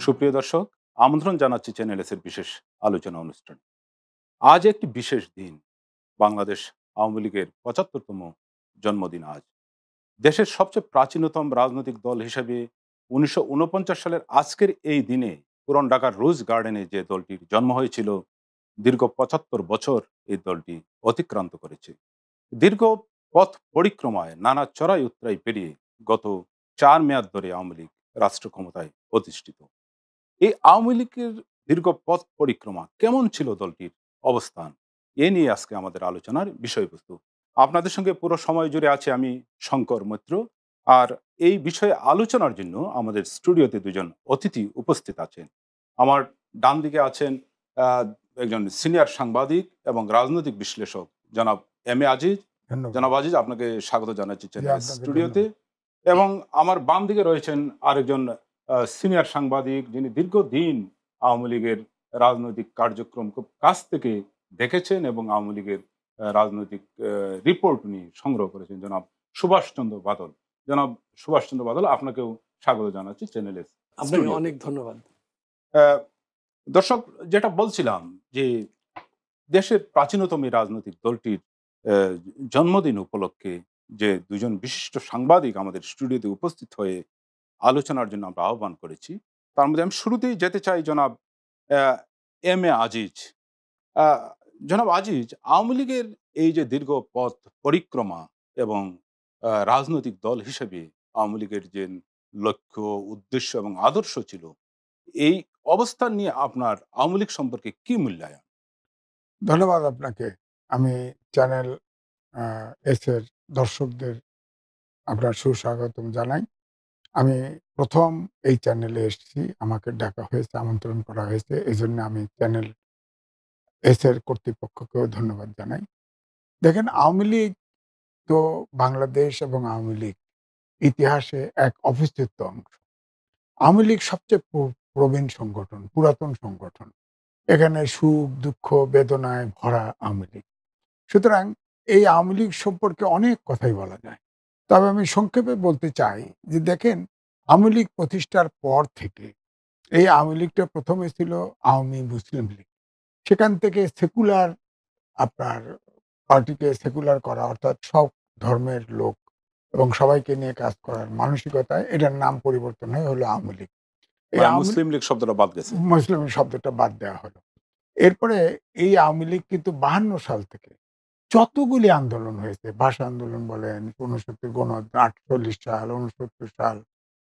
সুপ্রিয় দর্শক, আমন্ত্রণ জানাচ্ছি চ্যানেল এস এর বিশেষ আলোচনা অনুষ্ঠান। আজ একটি বিশেষ দিন। বাংলাদেশ আওয়ামী লীগের ৭৫তম জন্মদিন আজ। দেশের সবচেয়ে প্রাচীনতম রাজনৈতিক দল হিসেবে ১৯৪৯ সালের আজকের এই দিনে পুরান ঢাকার রোজ গার্ডেনে যে দলটির জন্ম হয়েছিল, দীর্ঘ ৭৫ বছর এই দলটি অতিক্রান্ত করেছে। দীর্ঘ পথ পরিক্রমায় নানা চড়াই উতরাই পেরিয়ে গত ৪ মেয়াদ ধরে আওয়ামী লীগ রাষ্ট্র ক্ষমতায় অধিষ্ঠিত। এই আওয়ামী লীগের দীর্ঘ পথ পরিক্রমা কেমন ছিল দলটির অবস্থান, এ নিয়ে আজকে আমাদের আলোচনার বিষয়বস্তু। আপনাদের সঙ্গে পুরো সময় জুড়ে আছে আমি শঙ্কর মৈত্র। আর এই বিষয়ে আলোচনার জন্য আমাদের স্টুডিওতে দুজন অতিথি উপস্থিত আছেন। আমার ডান দিকে আছেন আহ, একজন সিনিয়র সাংবাদিক এবং রাজনৈতিক বিশ্লেষক জনাব এম এ আজিজ। ধন্যবাদ। জনাব আজিজ, আপনাকে স্বাগত জানাচ্ছি জি, চ্যানেল আপনাকে স্টুডিওতে। ধন্যবাদ। এবং আমার বাম দিকে রয়েছেন আরেকজন সিনিয়র সাংবাদিক, যিনি দীর্ঘদিন আওয়ামী লীগের রাজনৈতিক কার্যক্রম খুব কাছ থেকে দেখেছেন এবং আওয়ামী লীগের রাজনৈতিক রিপোর্ট নিয়ে সংগ্রহ করেছেন, জনাব সুভাষচন্দ্র বাদল। জনাব সুভাষচন্দ্র বাদল, আপনাকেও স্বাগত জানাচ্ছি চ্যানেলের আপনাকে স্টুডিওতে। অনেক ধন্যবাদ। আহ, দর্শক, যেটা বলছিলাম যে দেশের প্রাচীনতম এই রাজনৈতিক দলটির আহ, জন্মদিন উপলক্ষে যে দুজন বিশিষ্ট সাংবাদিক আমাদের স্টুডিওতে উপস্থিত হয়ে আলোচনার জন্য আমরা আহ্বান করেছি, তার মধ্যে আমি শুরুতেই যেতে চাই জনাব আহ, এম এ আজিজ। আহ, জনাব আজিজ, আওয়ামী লীগের এই যে দীর্ঘ পথ পরিক্রমা এবং রাজনৈতিক দল হিসেবে আওয়ামী লীগের যে লক্ষ্য, উদ্দেশ্য এবং আদর্শ ছিল, এই অবস্থান নিয়ে আপনার আওয়ামী লীগ সম্পর্কে কি মূল্যায়ন? ধন্যবাদ আপনাকে। আমি চ্যানেল এস এর দর্শকদের আপনার সুস্বাগতম জানাই। আমি ১ম এই চ্যানেলে এসেছি। আমাকে ডাকা হয়েছে, আমন্ত্রণ করা হয়েছে। এজন্য আমি চ্যানেল এস এর কর্তৃপক্ষকেও ধন্যবাদ জানাই। দেখেন, আওয়ামী লীগ তো বাংলাদেশ এবং আওয়ামী লীগ ইতিহাসে এক অবিচ্ছেদ্য অংশ। আওয়ামী লীগ সবচেয়ে প্রবীণ সংগঠন, পুরাতন সংগঠন। এখানে সুখ, দুঃখ, বেদনায় ভরা আওয়ামী লীগ। সুতরাং এই আওয়ামী লীগ সম্পর্কে অনেক কথাই বলা যায়। তবে আমি সংক্ষেপে বলতে চাই যে দেখেন, আওয়ামী লীগ প্রতিষ্ঠার পর থেকে এই আওয়ামী লীগটা ১ম এ ছিল আওয়ামী মুসলিম লীগ। সেখান থেকে সেকুলার আপনার পার্টিকে সেকুলার করা, অর্থাৎ সব ধর্মের লোক এবং সবাইকে নিয়ে কাজ করার মানসিকতায় এটার নাম পরিবর্তন হলো আওয়ামী লীগ। এই মানে আওয়ামী মুসলিম লীগ শব্দটা বাদ গেছে। মুসলিম শব্দটা বাদ দেওয়া হলো। এরপরে এই আওয়ামী লীগ কিন্তু ৫২ সাল থেকে যতগুলি আন্দোলন হয়েছে, ভাষা আন্দোলন বলেন, ৬৯ ৪৮ সাল, ৬৯ সাল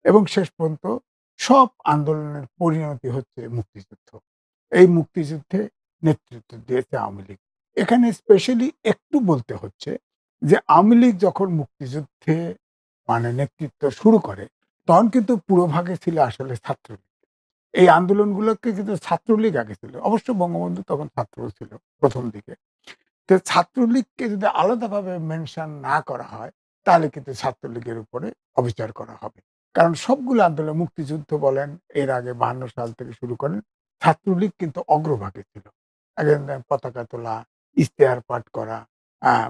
এবং শেষ পর্যন্ত সব আন্দোলনের পরিণতি হচ্ছে মুক্তিযুদ্ধ। এই মুক্তিযুদ্ধে নেতৃত্ব দিয়েছে আওয়ামী লীগ। এখানে স্পেশালি একটু বলতে হচ্ছে যে আওয়ামী লীগ যখন মুক্তিযুদ্ধে নেতৃত্ব শুরু করে, তখন কিন্তু পুরোভাগে ছিল আসলে ছাত্রলীগ। এই আন্দোলনগুলোকে কিন্তু ছাত্রলীগ আগে ছিল। অবশ্য বঙ্গবন্ধু তখন ছাত্রও ছিল ১ম দিকে। তো ছাত্রলীগকে যদি আলাদাভাবে মেনশন না করা হয়, তাহলে কিন্তু ছাত্রলীগের উপরে অবিচার করা হবে। কারণ সবগুলো আন্দোলন, মুক্তিযুদ্ধ বলেন, এর আগে ৫২ সাল থেকে শুরু করেন, ছাত্রলীগ কিন্তু অগ্রভাগে ছিল। একদম পতাকা তোলা, ইশতেহার পাঠ করা,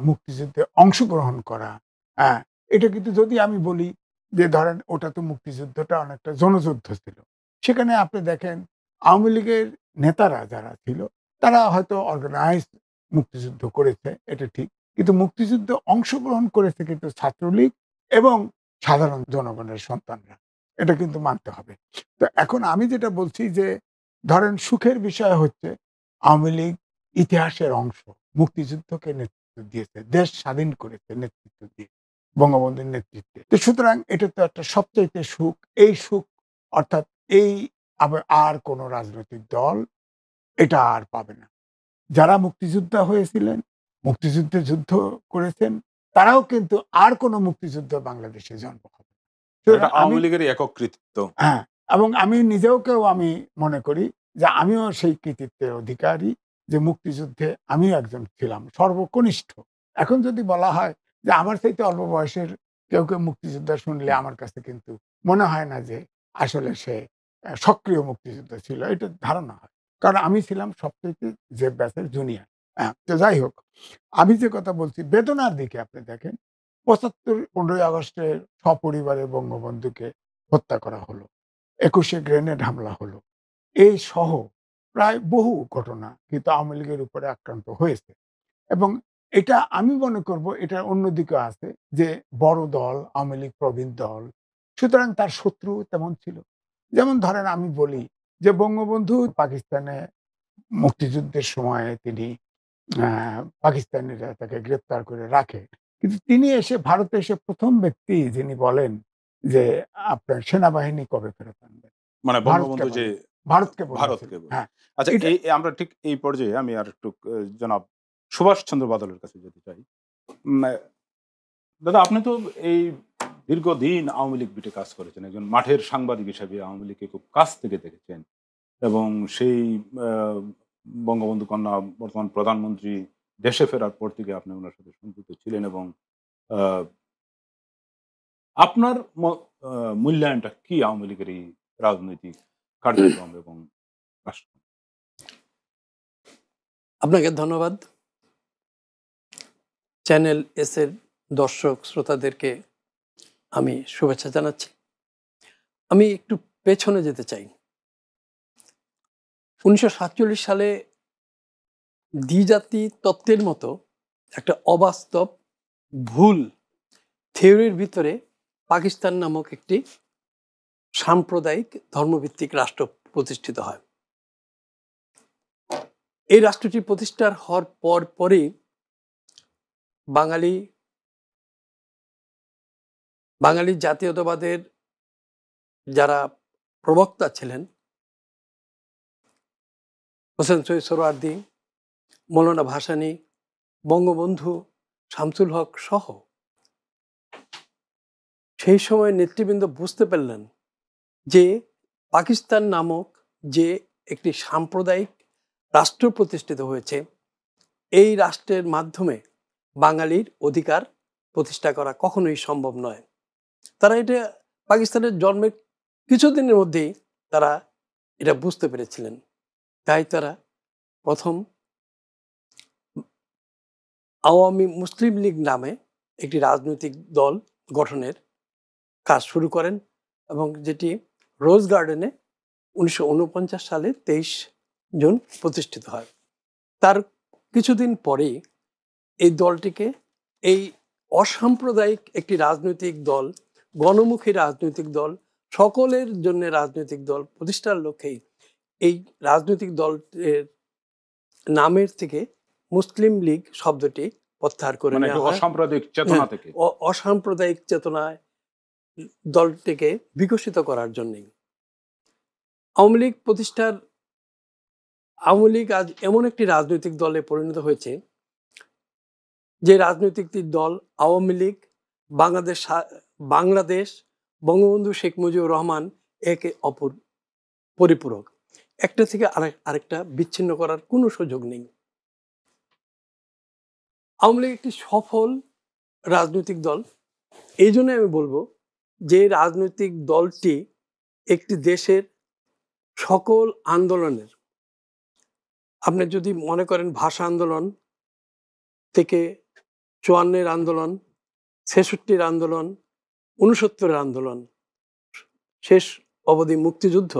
মুক্তিযুদ্ধে অংশগ্রহণ করা। আ এটা কিন্তু যদি আমি বলি যে ধরেন ওটা তো মুক্তিযুদ্ধটা অনেকটা জনযুদ্ধ ছিল। সেখানে আপনি দেখেন আওয়ামী লীগের নেতারা যারা ছিল, তারা হয়তো অর্গানাইজ মুক্তিযুদ্ধ করেছে, এটা ঠিক। কিন্তু মুক্তিযুদ্ধে অংশগ্রহণ করেছে কিন্তু ছাত্রলীগ এবং সাধারণ জনগণের সন্তানরা। এটা কিন্তু মানতে হবে। তো এখন আমি যেটা বলছি যে ধরেন সুখের বিষয় হচ্ছে আওয়ামী লীগ ইতিহাসের অংশ। মুক্তিযুদ্ধকে নেতৃত্ব দিয়েছে। দেশ স্বাধীন করেছে নেতৃত্ব দিয়ে। বঙ্গবন্ধুর নেতৃত্বে। তো সুতরাং এটা তো একটা সবচাইতে সুখ। এই সুখ অর্থাৎ এই আর কোন রাজনৈতিক দল এটা আর পাবে না। যারা মুক্তিযোদ্ধা হয়েছিলেন, মুক্তিযুদ্ধে যুদ্ধ করেছেন, তারাও কিন্তু আর কোন মুক্তিযুদ্ধ বাংলাদেশে জন্ম হবে না। এটা সুতরাং আমি আওয়ামী লীগের একক কৃতিত্ব। হ্যাঁ, এবং আমি নিজেকেও আমি মনে করি যে আমিও সেই কৃতিত্বের অধিকারী, যে মুক্তিযুদ্ধে আমিও একজন ছিলাম সর্বকনিষ্ঠ। এখন যদি বলা হয় যে আমার চাইতে অল্প বয়সের কেউ মুক্তিযোদ্ধা শুনলে আমার কাছে কিন্তু মনে হয় না যে আসলে সে সক্রিয় মুক্তিযোদ্ধা ছিল। এটা ধারণা হয়। কারণ আমি ছিলাম সবচাইতে যে ব্যাচের জুনিয়র। তো যাই হোক, আমি যে কথা বলছি বেদনার দিকে আপনি দেখেন ৭৫ ১৫ই আগস্টে সপরিবারে বঙ্গবন্ধুকে হত্যা করা হলো। 21শে গ্রেনেড হামলা হলো। এই সহ প্রায় বহু ঘটনা কিন্তু আওয়ামী লীগের উপরে আক্রান্ত হয়েছে। এবং এটা আমি মনে করব এটা অন্যদিকেও আছে যে বড় দল, আওয়ামী লীগ প্রবীণ দল। সুতরাং তার শত্রু তেমন ছিল। যেমন ধরেন আমি বলি যে বঙ্গবন্ধু পাকিস্তানে মুক্তিযুদ্ধের সময়ে তিনি আ পাকিস্তানিরা তাকে গ্রেপ্তার করে রাখে। কিন্তু তিনি এসে ভারতে এসে ১ম ব্যক্তি যিনি বলেন যে, "আপনার সেনাবাহিনী কবে ফেরত আনবেন?" মানে ভারতকে বঙ্গবন্ধু যে বলেন ভারতকে বলেছিল। ভারতকে বলে। হ্যাঁ, আচ্ছা, এটা আমরা ঠিক এই পর্যায়ে আমি আরেকটু জনাব সুভাষচন্দ্র বাদলের কাছে যেতে চাই। উম আ দাদা, আপনি তো এই দীর্ঘদিন আওয়ামী লীগ বিটে কাজ করেছেন। একজন মাঠের সাংবাদিক হিসেবে আওয়ামী লীগকে খুব কাছ থেকে দেখেছেন এবং সেই আ বঙ্গবন্ধু কন্যা বর্তমান প্রধানমন্ত্রী দেশে ফেরার পর থেকে আপনি উনার সাথে সম্পৃক্ত ছিলেন এবং আ আপনার আ মূল্যায়নটা কি আওয়ামী লীগের এই রাজনৈতিক কার্যক্রম এবং রাষ্ট্র? আপনাকে ধন্যবাদ। চ্যানেল এস এর দর্শক শ্রোতাদেরকে আমি শুভেচ্ছা জানাচ্ছি। আমি একটু পেছনে যেতে চাই। ১৯৪৭ সালে দ্বিজাতি তত্ত্বের মতো একটা অবাস্তব ভুল থিওরির ভিতরে পাকিস্তান নামক একটি সাম্প্রদায়িক ধর্মভিত্তিক রাষ্ট্র প্রতিষ্ঠিত হয়। এই রাষ্ট্রটি প্রতিষ্ঠার হওয়ার পরই বাঙালি জাতীয়তাবাদের যারা প্রবক্তা ছিলেন, হোসেন শহীদ সোহরাওয়ার্দী, মৌলানা ভাসানী, বঙ্গবন্ধু, শামসুল হক সহ সেই সময় নেতৃবৃন্দ বুঝতে পারলেন যে পাকিস্তান নামক যে একটি সাম্প্রদায়িক রাষ্ট্র প্রতিষ্ঠিত হয়েছে, এই রাষ্ট্রের মাধ্যমে বাঙালির অধিকার প্রতিষ্ঠা করা কখনোই সম্ভব নয়। তারা এটা পাকিস্তানের জন্মের কিছুদিনের মধ্যেই তারা এটা বুঝতে পেরেছিলেন। তাই তারা প্রথম আওয়ামী মুসলিম লীগ নামে একটি রাজনৈতিক দল গঠনের কাজ শুরু করেন এবং যেটি রোজ গার্ডেনে ১৯৪৯ সালে ২৩ জুন প্রতিষ্ঠিত হয়। তার কিছুদিন পরেই এই দলটিকে এই অসাম্প্রদায়িক একটি রাজনৈতিক দল, গণমুখী রাজনৈতিক দল, সকলের জন্য রাজনৈতিক দল প্রতিষ্ঠার লক্ষ্যেই এই রাজনৈতিক দলের নামের থেকে মুসলিম লীগ শব্দটি প্রত্যাহার করে মানে নেওয়া হয়। অসাম্প্রদায়িক চেতনা থেকে। অসাম্প্রদায়িক চেতনায় দলটিকে বিকশিত করার জন্যই আওয়ামী লীগ আজ এমন একটি রাজনৈতিক দলে পরিণত হয়েছে যে রাজনৈতিক দল আওয়ামী লীগ, বাংলাদেশ, বঙ্গবন্ধু শেখ মুজিবুর রহমান একে অপর পরিপূরক। একটা থেকে আরেকটা বিচ্ছিন্ন করার কোনো সুযোগ নেই। আওয়ামী লীগ একটি সফল রাজনৈতিক দল। এই জন্য আমি বলবো যে রাজনৈতিক দলটি একটি দেশের সকল আন্দোলনের, আপনি যদি মনে করেন ভাষা আন্দোলন থেকে ৫৪-এর আন্দোলন, ৬৬-র আন্দোলন, ৬৯-এর আন্দোলন, শেষ অবধি মুক্তিযুদ্ধ,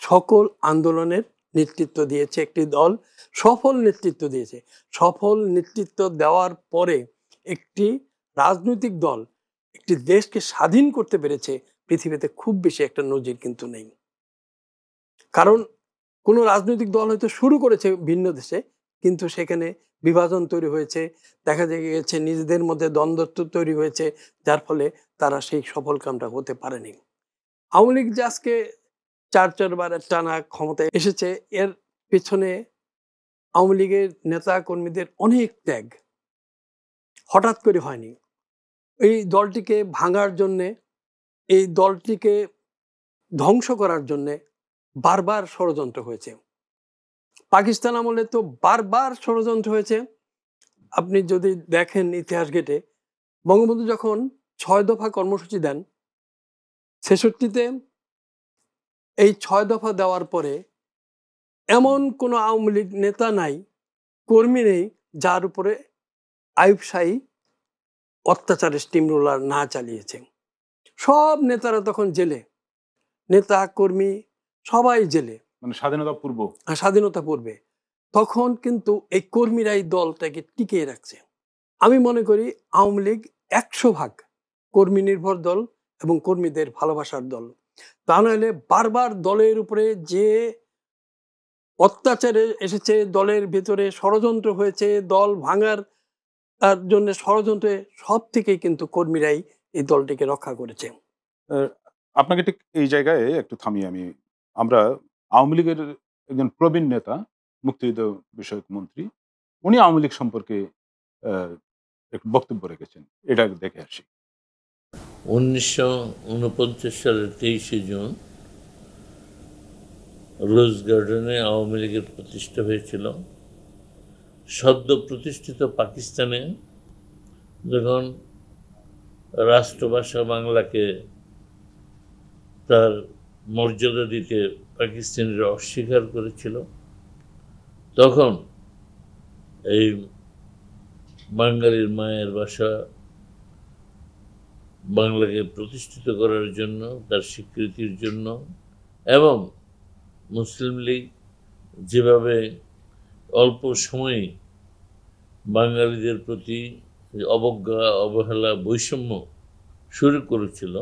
সকল আন্দোলনের নেতৃত্ব দিয়েছে একটি দল, সফল নেতৃত্ব দিয়েছে। সফল নেতৃত্ব দেওয়ার পরে একটি রাজনৈতিক দল একটি দেশকে স্বাধীন করতে পেরেছে, পৃথিবীতে খুব বেশি একটা নজির কিন্তু নেই। কারণ কোনো রাজনৈতিক দল হয়তো শুরু করেছে ভিন্ন দেশে, কিন্তু সেখানে বিভাজন তৈরি হয়েছে, দেখা গিয়েছে নিজেদের মধ্যে দ্বন্দ্ব তৈরি হয়েছে, যার ফলে তারা সেই সফল কামটা হতে পারেনি। আওয়ামী লীগ যে আজকে ৪বার টানা ক্ষমতায় এসেছে, এর পেছনে আওয়ামী লীগের নেতা কর্মীদের অনেক ত্যাগ হঠাৎ করে হয়নি। এই দলটিকে ভাঙার জন্যে, এই দলটিকে ধ্বংস করার জন্যে বারবার ষড়যন্ত্র হয়েছে। পাকিস্তান আমলে তো বারবার ষড়যন্ত্র হয়েছে। আপনি যদি দেখেন ইতিহাস ঘেটে, বঙ্গবন্ধু যখন ৬ দফা কর্মসূচি দেন, ৬৬-তে এই ৬ দফা দেওয়ার পরে এমন কোনো আওয়ামী লীগ নেতা নাই, কর্মী নেই, যার উপরে আইয়ুব শাহী অত্যাচারের স্টিম রোলার না চালিয়েছে। সব নেতারা তখন জেলে। নেতা কর্মী সবাই জেলে, মানে স্বাধীনতা পূর্ব। স্বাধীনতা পূর্বে। তখন কিন্তু এই কর্মীরাই দলটাকে টিকিয়ে রাখছে। আমি মনে করি আওয়ামী লীগ 100% কর্মী নির্ভর দল এবং কর্মীদের ভালোবাসার দল। তা নইলে বারবার দলের উপরে যে অত্যাচারে এসেছে, দলের ভেতরে ষড়যন্ত্র হয়েছে, দল ভাঙার তার জন্য ষড়যন্ত্রে সব থেকেই কিন্তু কর্মীরাই এই দলটিকে রক্ষা করেছে। আপনাকে ঠিক এই জায়গায় একটু থামিয়ে আমরা আওয়ামী লীগের একজন প্রবীণ নেতা, মুক্তিযুদ্ধ বিষয়ক মন্ত্রী, উনি আওয়ামী লীগ সম্পর্কে একটু বক্তব্য রেখেছেন, এটা দেখে আসি। 1949 সালের 23শে জুন রোজ গার্ডেনে আওয়ামী লীগের প্রতিষ্ঠা হয়েছিল। সদ্য প্রতিষ্ঠিত পাকিস্তানে যখন রাষ্ট্রভাষা বাংলাকে তার মর্যাদা দিতে পাকিস্তানিরা অস্বীকার করেছিল, তখন এই বাঙালির মায়ের ভাষা বাংলাকে প্রতিষ্ঠিত করার জন্য, তার স্বীকৃতির জন্য, এবং মুসলিম লীগ যেভাবে অল্প সময়ে বাঙালিদের প্রতি অবজ্ঞা, অবহেলা, বৈষম্য শুরু করেছিল,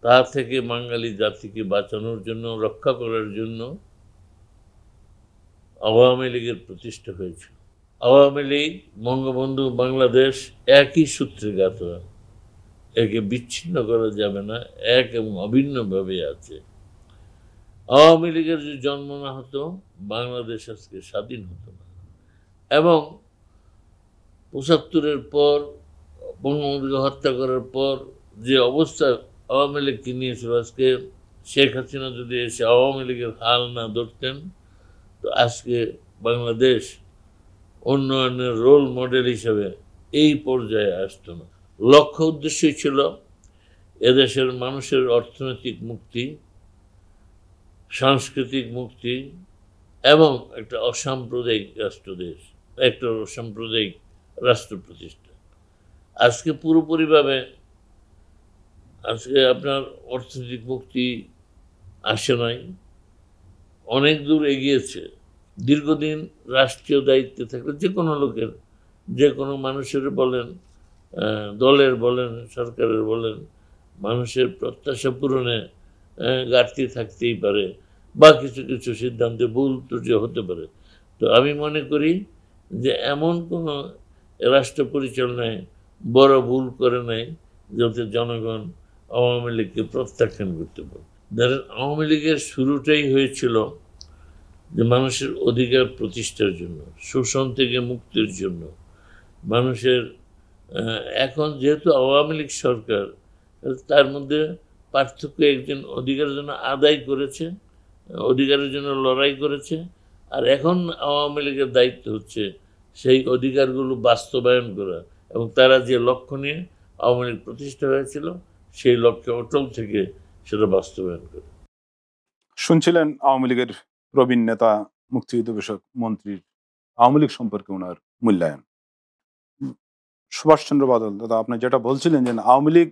তা থেকে বাঙালি জাতিকে বাঁচানোর জন্য, রক্ষা করার জন্য আওয়ামী লীগের প্রতিষ্ঠা হয়েছিল। আওয়ামী লীগ, বঙ্গবন্ধু, বাংলাদেশ একই সূত্রে গাঁথা, একে বিচ্ছিন্ন করা যাবে না, এক এবং অভিন্নভাবে আছে। আওয়ামী লীগের যে জন্ম না হতো, বাংলাদেশ আজকে স্বাধীন হতো না। এবং ৭৫-এর পর, বঙ্গবন্ধুকে হত্যা করার পর যে অবস্থা আওয়ামী লীগকে নিয়েছিল, আজকে শেখ হাসিনা যদি এসে আওয়ামী লীগের হাল না ধরতেন, তো আজকে বাংলাদেশ উন্নয়নের রোল মডেল হিসেবে এই পর্যায়ে আসতো না। লক্ষ্য উদ্দেশ্যই ছিল এদেশের মানুষের অর্থনৈতিক মুক্তি, সাংস্কৃতিক মুক্তি এবং একটা অসাম্প্রদায়িক রাষ্ট্রদেশ, একটা অসাম্প্রদায়িক রাষ্ট্র প্রতিষ্ঠা। আজকে পুরোপুরিভাবে আজকে আপনার অর্থনৈতিক মুক্তি আসে নাই, অনেক দূর এগিয়েছে। দীর্ঘদিন রাষ্ট্রীয় দায়িত্বে থাকলে যে কোনো লোকের, যে কোনো মানুষের বলেন, দলের বলেন, সরকারের বলেন, মানুষের প্রত্যাশা পূরণে ঘাটতি থাকতেই পারে, বা কিছু কিছু সিদ্ধান্তে ভুল ত্রুটি হতে পারে। তো আমি মনে করি যে এমন কোনো রাষ্ট্র পরিচালনায় বড় ভুল করে নাই যাতে জনগণ আওয়ামী লীগকে প্রত্যাখ্যান করতে পারে। ধরেন আওয়ামী লীগের শুরুটাই হয়েছিল যে মানুষের অধিকার প্রতিষ্ঠার জন্য, শোষণ থেকে মুক্তির জন্য। মানুষের এখন যেহেতু আওয়ামী লীগ সরকার, তার মধ্যে পার্থক্য একজন অধিকারের জন্য আদায় করেছে, অধিকারের জন্য লড়াই করেছে, আর এখন আওয়ামী লীগের দায়িত্ব হচ্ছে সেই অধিকারগুলো বাস্তবায়ন করা, এবং তারা যে লক্ষ্য নিয়ে আওয়ামী লীগ প্রতিষ্ঠা হয়েছিল সেই লক্ষ্যে অটল থেকে সেটা বাস্তবায়ন করে। শুনছিলেন আওয়ামী লীগের প্রবীণ নেতা, মুক্তিযুদ্ধ বিষয়ক মন্ত্রীর আওয়ামী লীগ সম্পর্কে ওনার মূল্যায়ন। সুভাষচন্দ্র বাদল দাদা, আপনি যেটা বলছিলেন যে আওয়ামী লীগ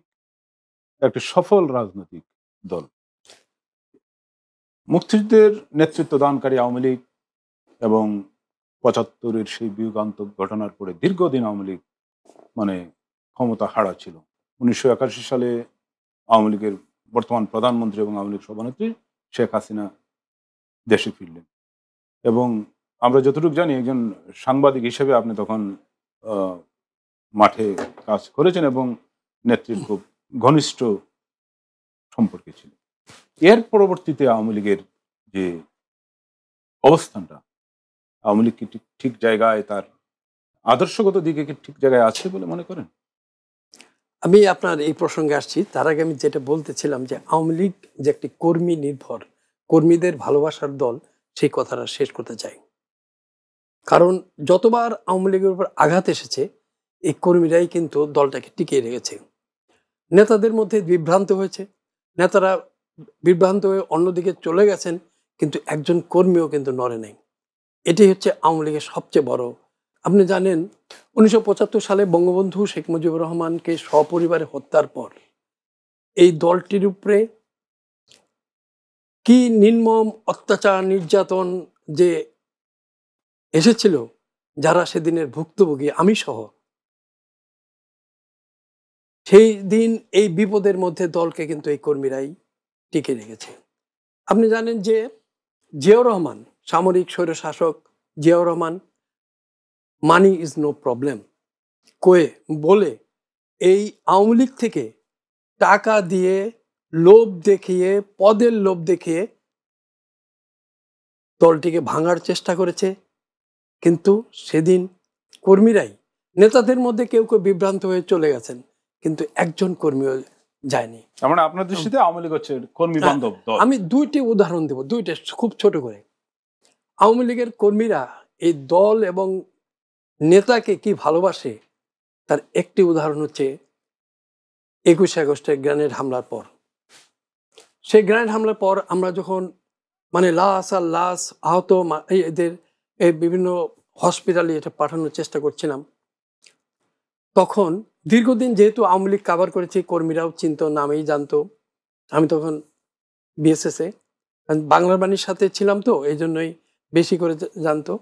একটি সফল রাজনৈতিক দল, মুক্তিযুদ্ধের নেতৃত্ব দানকারী আওয়ামী লীগ এবং ৭৫-এর সেই বিয়োগান্তক ঘটনার পরে দীর্ঘদিন আওয়ামী লীগ মানে ক্ষমতা হারা ছিল। ১৯৮১ সালে আওয়ামী লীগের বর্তমান প্রধানমন্ত্রী এবং আওয়ামী লীগ সভানেত্রী শেখ হাসিনা দেশে ফিরলেন, এবং আমরা যতটুকু জানি একজন সাংবাদিক হিসেবে আপনি তখন মাঠে কাজ করেছেন এবং নেত্রীর খুব ঘনিষ্ঠ সম্পর্কে ছিল। এর পরবর্তীতে আওয়ামী লীগের যে অবস্থানটা, আওয়ামী লীগ কি ঠিক জায়গায়, তার আদর্শগত দিকে কি ঠিক জায়গায় আছে বলে মনে করেন? আমি আপনার এই প্রসঙ্গে আসছি, তার আগে আমি যেটা বলতেছিলাম যে আওয়ামী লীগ যে একটি কর্মী নির্ভর, কর্মীদের ভালোবাসার দল, সেই কথাটা শেষ করতে চাই। কারণ যতবার আওয়ামী লীগের উপর আঘাত এসেছে, এই কর্মীরাই কিন্তু দলটাকে টিকিয়ে রেখেছে। নেতাদের মধ্যে বিভ্রান্ত হয়েছে, নেতারা বিভ্রান্ত হয়ে অন্যদিকে চলে গেছেন, কিন্তু একজন কর্মীও কিন্তু নড়ে নাই। এটি হচ্ছে আওয়ামী লীগের সবচেয়ে বড়। আপনি জানেন ১৯৭৫ সালে বঙ্গবন্ধু শেখ মুজিবুর রহমানকে সপরিবারে হত্যার পর এই দলটির উপরে কি নির্মম অত্যাচার নির্যাতন যে এসেছিল, যারা সেদিনের ভুক্তভোগী আমি সহ, সেই দিন এই বিপদের মধ্যে দলকে কিন্তু এই কর্মীরাই টিকে রেখেছে। আপনি জানেন যে জিয়াউর রহমান, সামরিক স্বৈরশাসক Ziaur Rahman, money is no problem কয়ে বলে এই আওয়ামী লীগ থেকে টাকা দিয়ে, লোভ দেখিয়ে, পদের লোভ দেখিয়ে দলটিকে ভাঙার চেষ্টা করেছে। কিন্তু সেদিন কর্মীরাই, নেতাদের মধ্যে কেউ কেউ বিভ্রান্ত হয়ে চলে গেছেন, কিন্তু একজন কর্মীও যায়নি। মানে আপনার দৃষ্টিতে আওয়ামী লীগ হচ্ছে কর্মী বান্ধব দল? আমি দুইটি উদাহরণ দেব, দুইটা খুব ছোট করে। আওয়ামী লীগের কর্মীরা এই দল এবং নেতাকে কি ভালোবাসে তার একটি উদাহরণ হচ্ছে 21 আগস্টের গ্রেনেড হামলার পর। সেই গ্রেনেড হামলার পর আমরা যখন মানে লাশ আর লাশ আহত এদের এই বিভিন্ন হসপিটালে এটা পাঠানোর চেষ্টা করছিলাম, তখন দীর্ঘদিন যেহেতু আওয়ামী লীগ কাভার করেছে, কর্মীরাও চিনত, নামেই জানতো। আমি তখন বিএসএসে বাংলার বাণীর সাথে ছিলাম, তো এই জন্যই বেশি করে জানতো।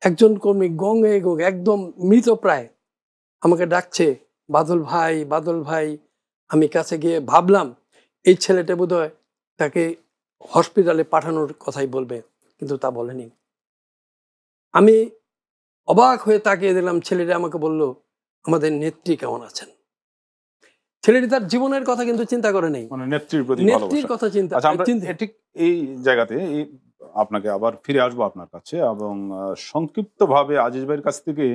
একজন কর্মী গঙ্গে একদম মৃত প্রায় আমাকে ডাকছে, বাদল ভাই, বাদল ভাই। আমি কাছে গিয়ে ভাবলাম এই ছেলেটা বোধহয় তাকে হসপিটালে পাঠানোর কথাই বলবে, কিন্তু তা বলেনি। আমি অবাক হয়ে তাকিয়ে দিলাম, ছেলেটা আমাকে বলল, আমাদের নেত্রী কেমন আছেন। ছেলেটি তার জীবনের কথা কিন্তু চিন্তা করে নেই, মানে নেত্রীর প্রতি নেত্রীর কথা চিন্তা। আচ্ছা, আমরা ঠিক এই জায়গাতে আপনাকে আবার ফিরে আসবো আপনার কাছে, এবং সংক্ষিপ্তভাবে আজিজ ভাইয়ের কাছ থেকে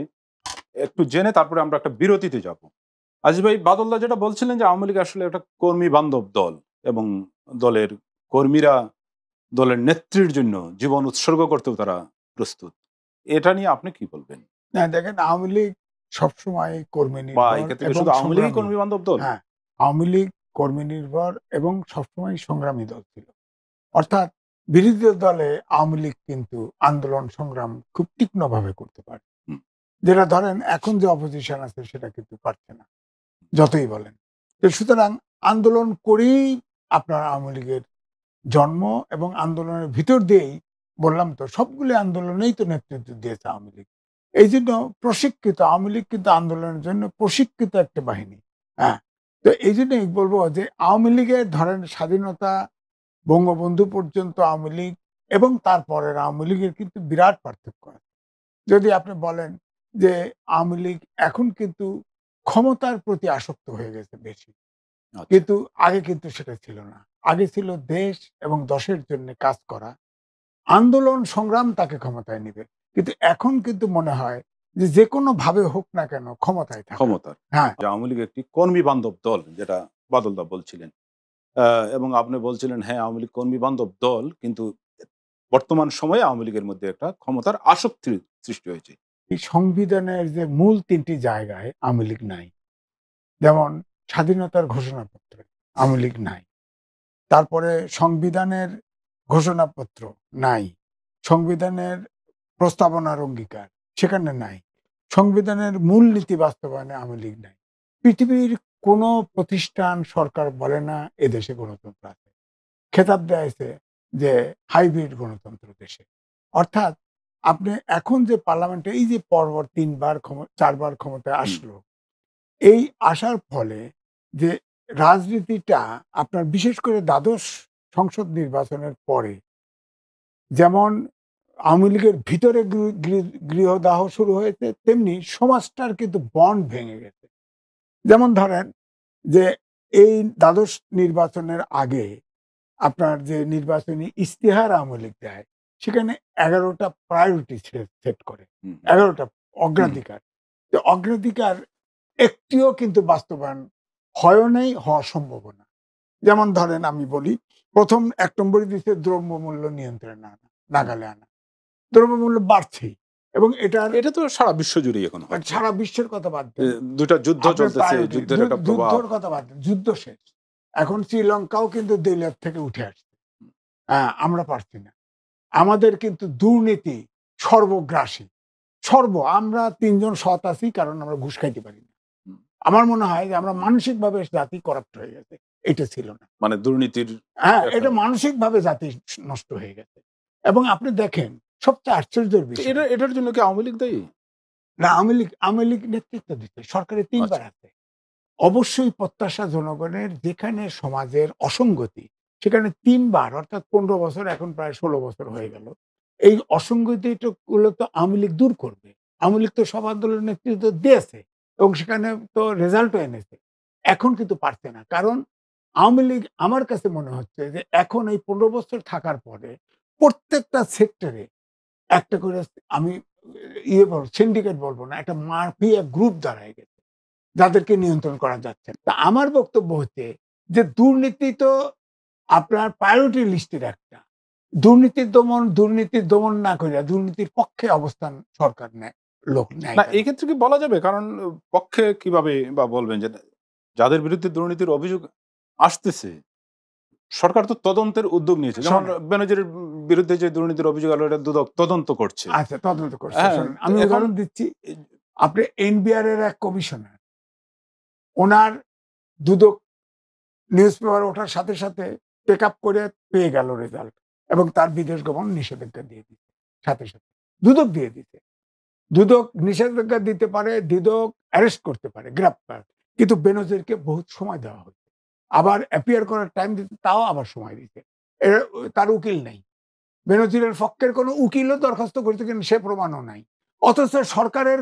একটু জেনে তারপরে আমরা একটা বিরতিতে যাব। আজিজ ভাই, বাদলদা যেটা বলছিলেন যে আওয়ামী লীগ আসলে একটা কর্মী বান্ধব দল এবং দলের কর্মীরা দলের নেত্রীর জন্য জীবন উৎসর্গ করতেও তারা প্রস্তুত, এটা নিয়ে আপনি কি বলবেন? না, দেখেন, আওয়ামী লীগ সবসময় কর্মী বা নির্ভর এক্ষেত্রে এবং শুধু আওয়ামী লীগ সংগ্রামী। কর্মী বান্ধব দল? হ্যাঁ, আওয়ামী লীগ কর্মী নির্ভর এবং সবসময় সংগ্রামী দল ছিল। অর্থাৎ বিরোধী দলে আওয়ামী লীগ কিন্তু আন্দোলন সংগ্রাম খুব তীক্ষ্ণভাবে করতে পারে, যেটা ধরেন এখন যে অপোজিশন আছে সেটা কিন্তু পারছে না, যতই বলেন। তো সুতরাং আন্দোলন করেই আপনার আওয়ামী লীগের জন্ম, এবং আন্দোলনের ভিতর দিয়েই বললাম তো সবগুলি আন্দোলনেই তো নেতৃত্ব দিয়েছে আওয়ামী লীগ। এই জন্য প্রশিক্ষিত আওয়ামী লীগ কিন্তু আন্দোলনের জন্য প্রশিক্ষিত একটা বাহিনী। হ্যাঁ, তো এই জন্যই বলবো যে আওয়ামী লীগের ধরেন স্বাধীনতা, বঙ্গবন্ধু পর্যন্ত আওয়ামী লীগ এবং তারপরের আওয়ামী লীগের কিন্তু বিরাট পার্থক্য আছে। যদি আপনি বলেন যে আওয়ামী লীগ এখন কিন্তু ক্ষমতার প্রতি আসক্ত হয়ে গেছে বেশি, কিন্তু আগে কিন্তু সেটা ছিল না। আগে ছিল দেশ এবং দশের জন্য কাজ করা, আন্দোলন সংগ্রাম তাকে ক্ষমতায় নিবে। কিন্তু এখন কিন্তু মনে হয় যে যে কোনো ভাবে হোক না কেন ক্ষমতায় থাকা। ক্ষমতার। হ্যাঁ, আওয়ামী লীগ একটি কর্মী বান্ধব দল, যেটা বাদলদা বলছিলেন, এবং আপনি বলছিলেন হ্যাঁ আওয়ামী লীগ কর্মী বান্ধব দল, কিন্তু বর্তমান সময়ে আওয়ামী লীগের মধ্যে একটা ক্ষমতার আসক্তির সৃষ্টি হয়েছে। এই সংবিধানের যে মূল ৩টি জায়গায় আওয়ামী লীগ নাই, যেমন স্বাধীনতার ঘোষণাপত্রে আওয়ামী লীগ নাই, তারপরে সংবিধানের ঘোষণাপত্র নাই, সংবিধানের প্রস্তাবনার অঙ্গীকার সেখানে নাই, সংবিধানের মূল নীতি বাস্তবায়নে আওয়ামী লীগ নাই। পৃথিবীর কোনো প্রতিষ্ঠান সরকার বলে না এদেশে গণতন্ত্র আছে, খেতাব দেয়াছে যে হাইব্রিড গণতন্ত্র দেশে। অর্থাৎ আপনি এখন যে পার্লামেন্টে এই যে পরপর 4বার ক্ষমতায় আসলো, এই আসার ফলে যে রাজনীতিটা আপনার বিশেষ করে দ্বাদশ সংসদ নির্বাচনের পরে যেমন আওয়ামী লীগের ভিতরে গৃহদাহ শুরু হয়েছে, তেমনি সমাজটার কিন্তু বন্ড ভেঙে গেছে। যেমন ধরেন যে এই দ্বাদশ নির্বাচনের আগে আপনার যে নির্বাচনী ইশতেহার আওয়ামী লীগ দেয়, সেখানে 11টা প্রায়োরিটি সেট করে, 11টা অগ্রাধিকার। তো অগ্রাধিকার একটিও কিন্তু বাস্তবায়ন হয় নাই, হওয়া সম্ভব না। যেমন ধরেন আমি বলি, প্রথম 1 নম্বরে দিচ্ছে দ্রব্যমূল্য নিয়ন্ত্রণে আনা, নাগালে আনা। দ্রব্যমূল্য বাড়ছেই, এবং এটা তো সারা বিশ্ব জুড়ে এখন সারা বিশ্বের কথা বাদ দেন, দুটা যুদ্ধ চলতেছে, যুদ্ধের একটা প্রভাব। যুদ্ধের কথা বাদ দেন, যুদ্ধ শেষ, এখন শ্রীলঙ্কাও কিন্তু দেউলিয়াত থেকে উঠে আসছে। আমরা পারছি না। আমাদের কিন্তু দুর্নীতি সর্বগ্রাসী, আমরা 3 জন সৎ আছি কারণ আমরা ঘুষ খাইতে পারি না। আমার মনে হয় যে আমরা মানসিকভাবে জাতি করাপ্ট হয়ে গেছে। এটা ছিল না। মানে দুর্নীতির হ্যাঁ, একটা- এটা মানসিকভাবে জাতি নষ্ট হয়ে গেছে। এবং আপনি দেখেন সবচেয়ে আশ্চর্যের তো বিষয়, এটার জন্য কি আওয়ামী লীগ দায়ী? না আওয়ামী লীগ নেতৃত্ব দিতে সরকারে ৩ বার আছে। অবশ্যই প্রত্যাশা জনগণের, যেখানে সমাজের অসঙ্গতি সেখানে ৩ বার, অর্থাৎ ১৫ বছর, এখন প্রায় ১৬ বছর হয়ে গেল। এই অসঙ্গতিগুলো তো আওয়ামী লীগ দূর করবে। আওয়ামী লীগ তো সব আন্দোলনের নেতৃত্ব দিয়েছে এবং সেখানে তো রেজাল্টও এনেছে। এখন কিন্তু পারছে না। কারণ আওয়ামী লীগ, আমার কাছে মনে হচ্ছে যে এখন এই ১৫ বছর থাকার পরে প্রত্যেকটা সেক্টরে একটা করে, আমি সিন্ডিকেট বলব না, একটা মাফিয়া গ্রুপ দাঁড়ায় গেছে যাদেরকে নিয়ন্ত্রণ করা যাচ্ছে না। তা আমার বক্তব্য হচ্ছে যে দুর্নীতি তো আপনার প্রায়োরিটি লিস্টের একটা। দুর্নীতির দমন না করে দুর্নীতির পক্ষে অবস্থান সরকার নেয়, লোক নেয় না কেন? এই ক্ষেত্রে কি বলা যাবে? কারণ পক্ষে কিভাবে বা বলবেন যে যাদের বিরুদ্ধে দুর্নীতির অভিযোগ আসতেছে, সরকার তো তদন্তের উদ্যোগ নিয়েছে। যেমন শোনেন। বেনজিরের বিরুদ্ধে যে দুর্নীতির অভিযোগ আলো, এটা দুদক তদন্ত করছে। আচ্ছা, তদন্ত করছে। হ্যাঁ, শোনেন, তো আমি এখন উদাহরণ দিচ্ছি। আপনি এনবিআর এর এক কমিশনার, ওনার দুদক নিউজ পেপার ওঠার সাথে সাথে টেক আপ করে পেয়ে গেল রেজাল্ট এবং তার বিদেশ গমন নিষেধাজ্ঞা দিয়ে দিচ্ছে সাথে সাথে। দুদক দিয়ে দিচ্ছে। দুদক নিষেধাজ্ঞা দিতে পারে, দুদক অ্যারেস্ট করতে পারে, গ্রেপ্তার। কিন্তু বেনজিরকে বহুত সময় দেওয়া হচ্ছে। আবার অ্যাপিয়ার করার টাইম দিতে, তাও আবার সময় দিচ্ছে। তার উকিল নেই। বেনজিরের পক্ষের কোনো উকিলও দরখাস্ত করতে, কিন্তু সে প্রমাণও নাই। অথচ সরকারের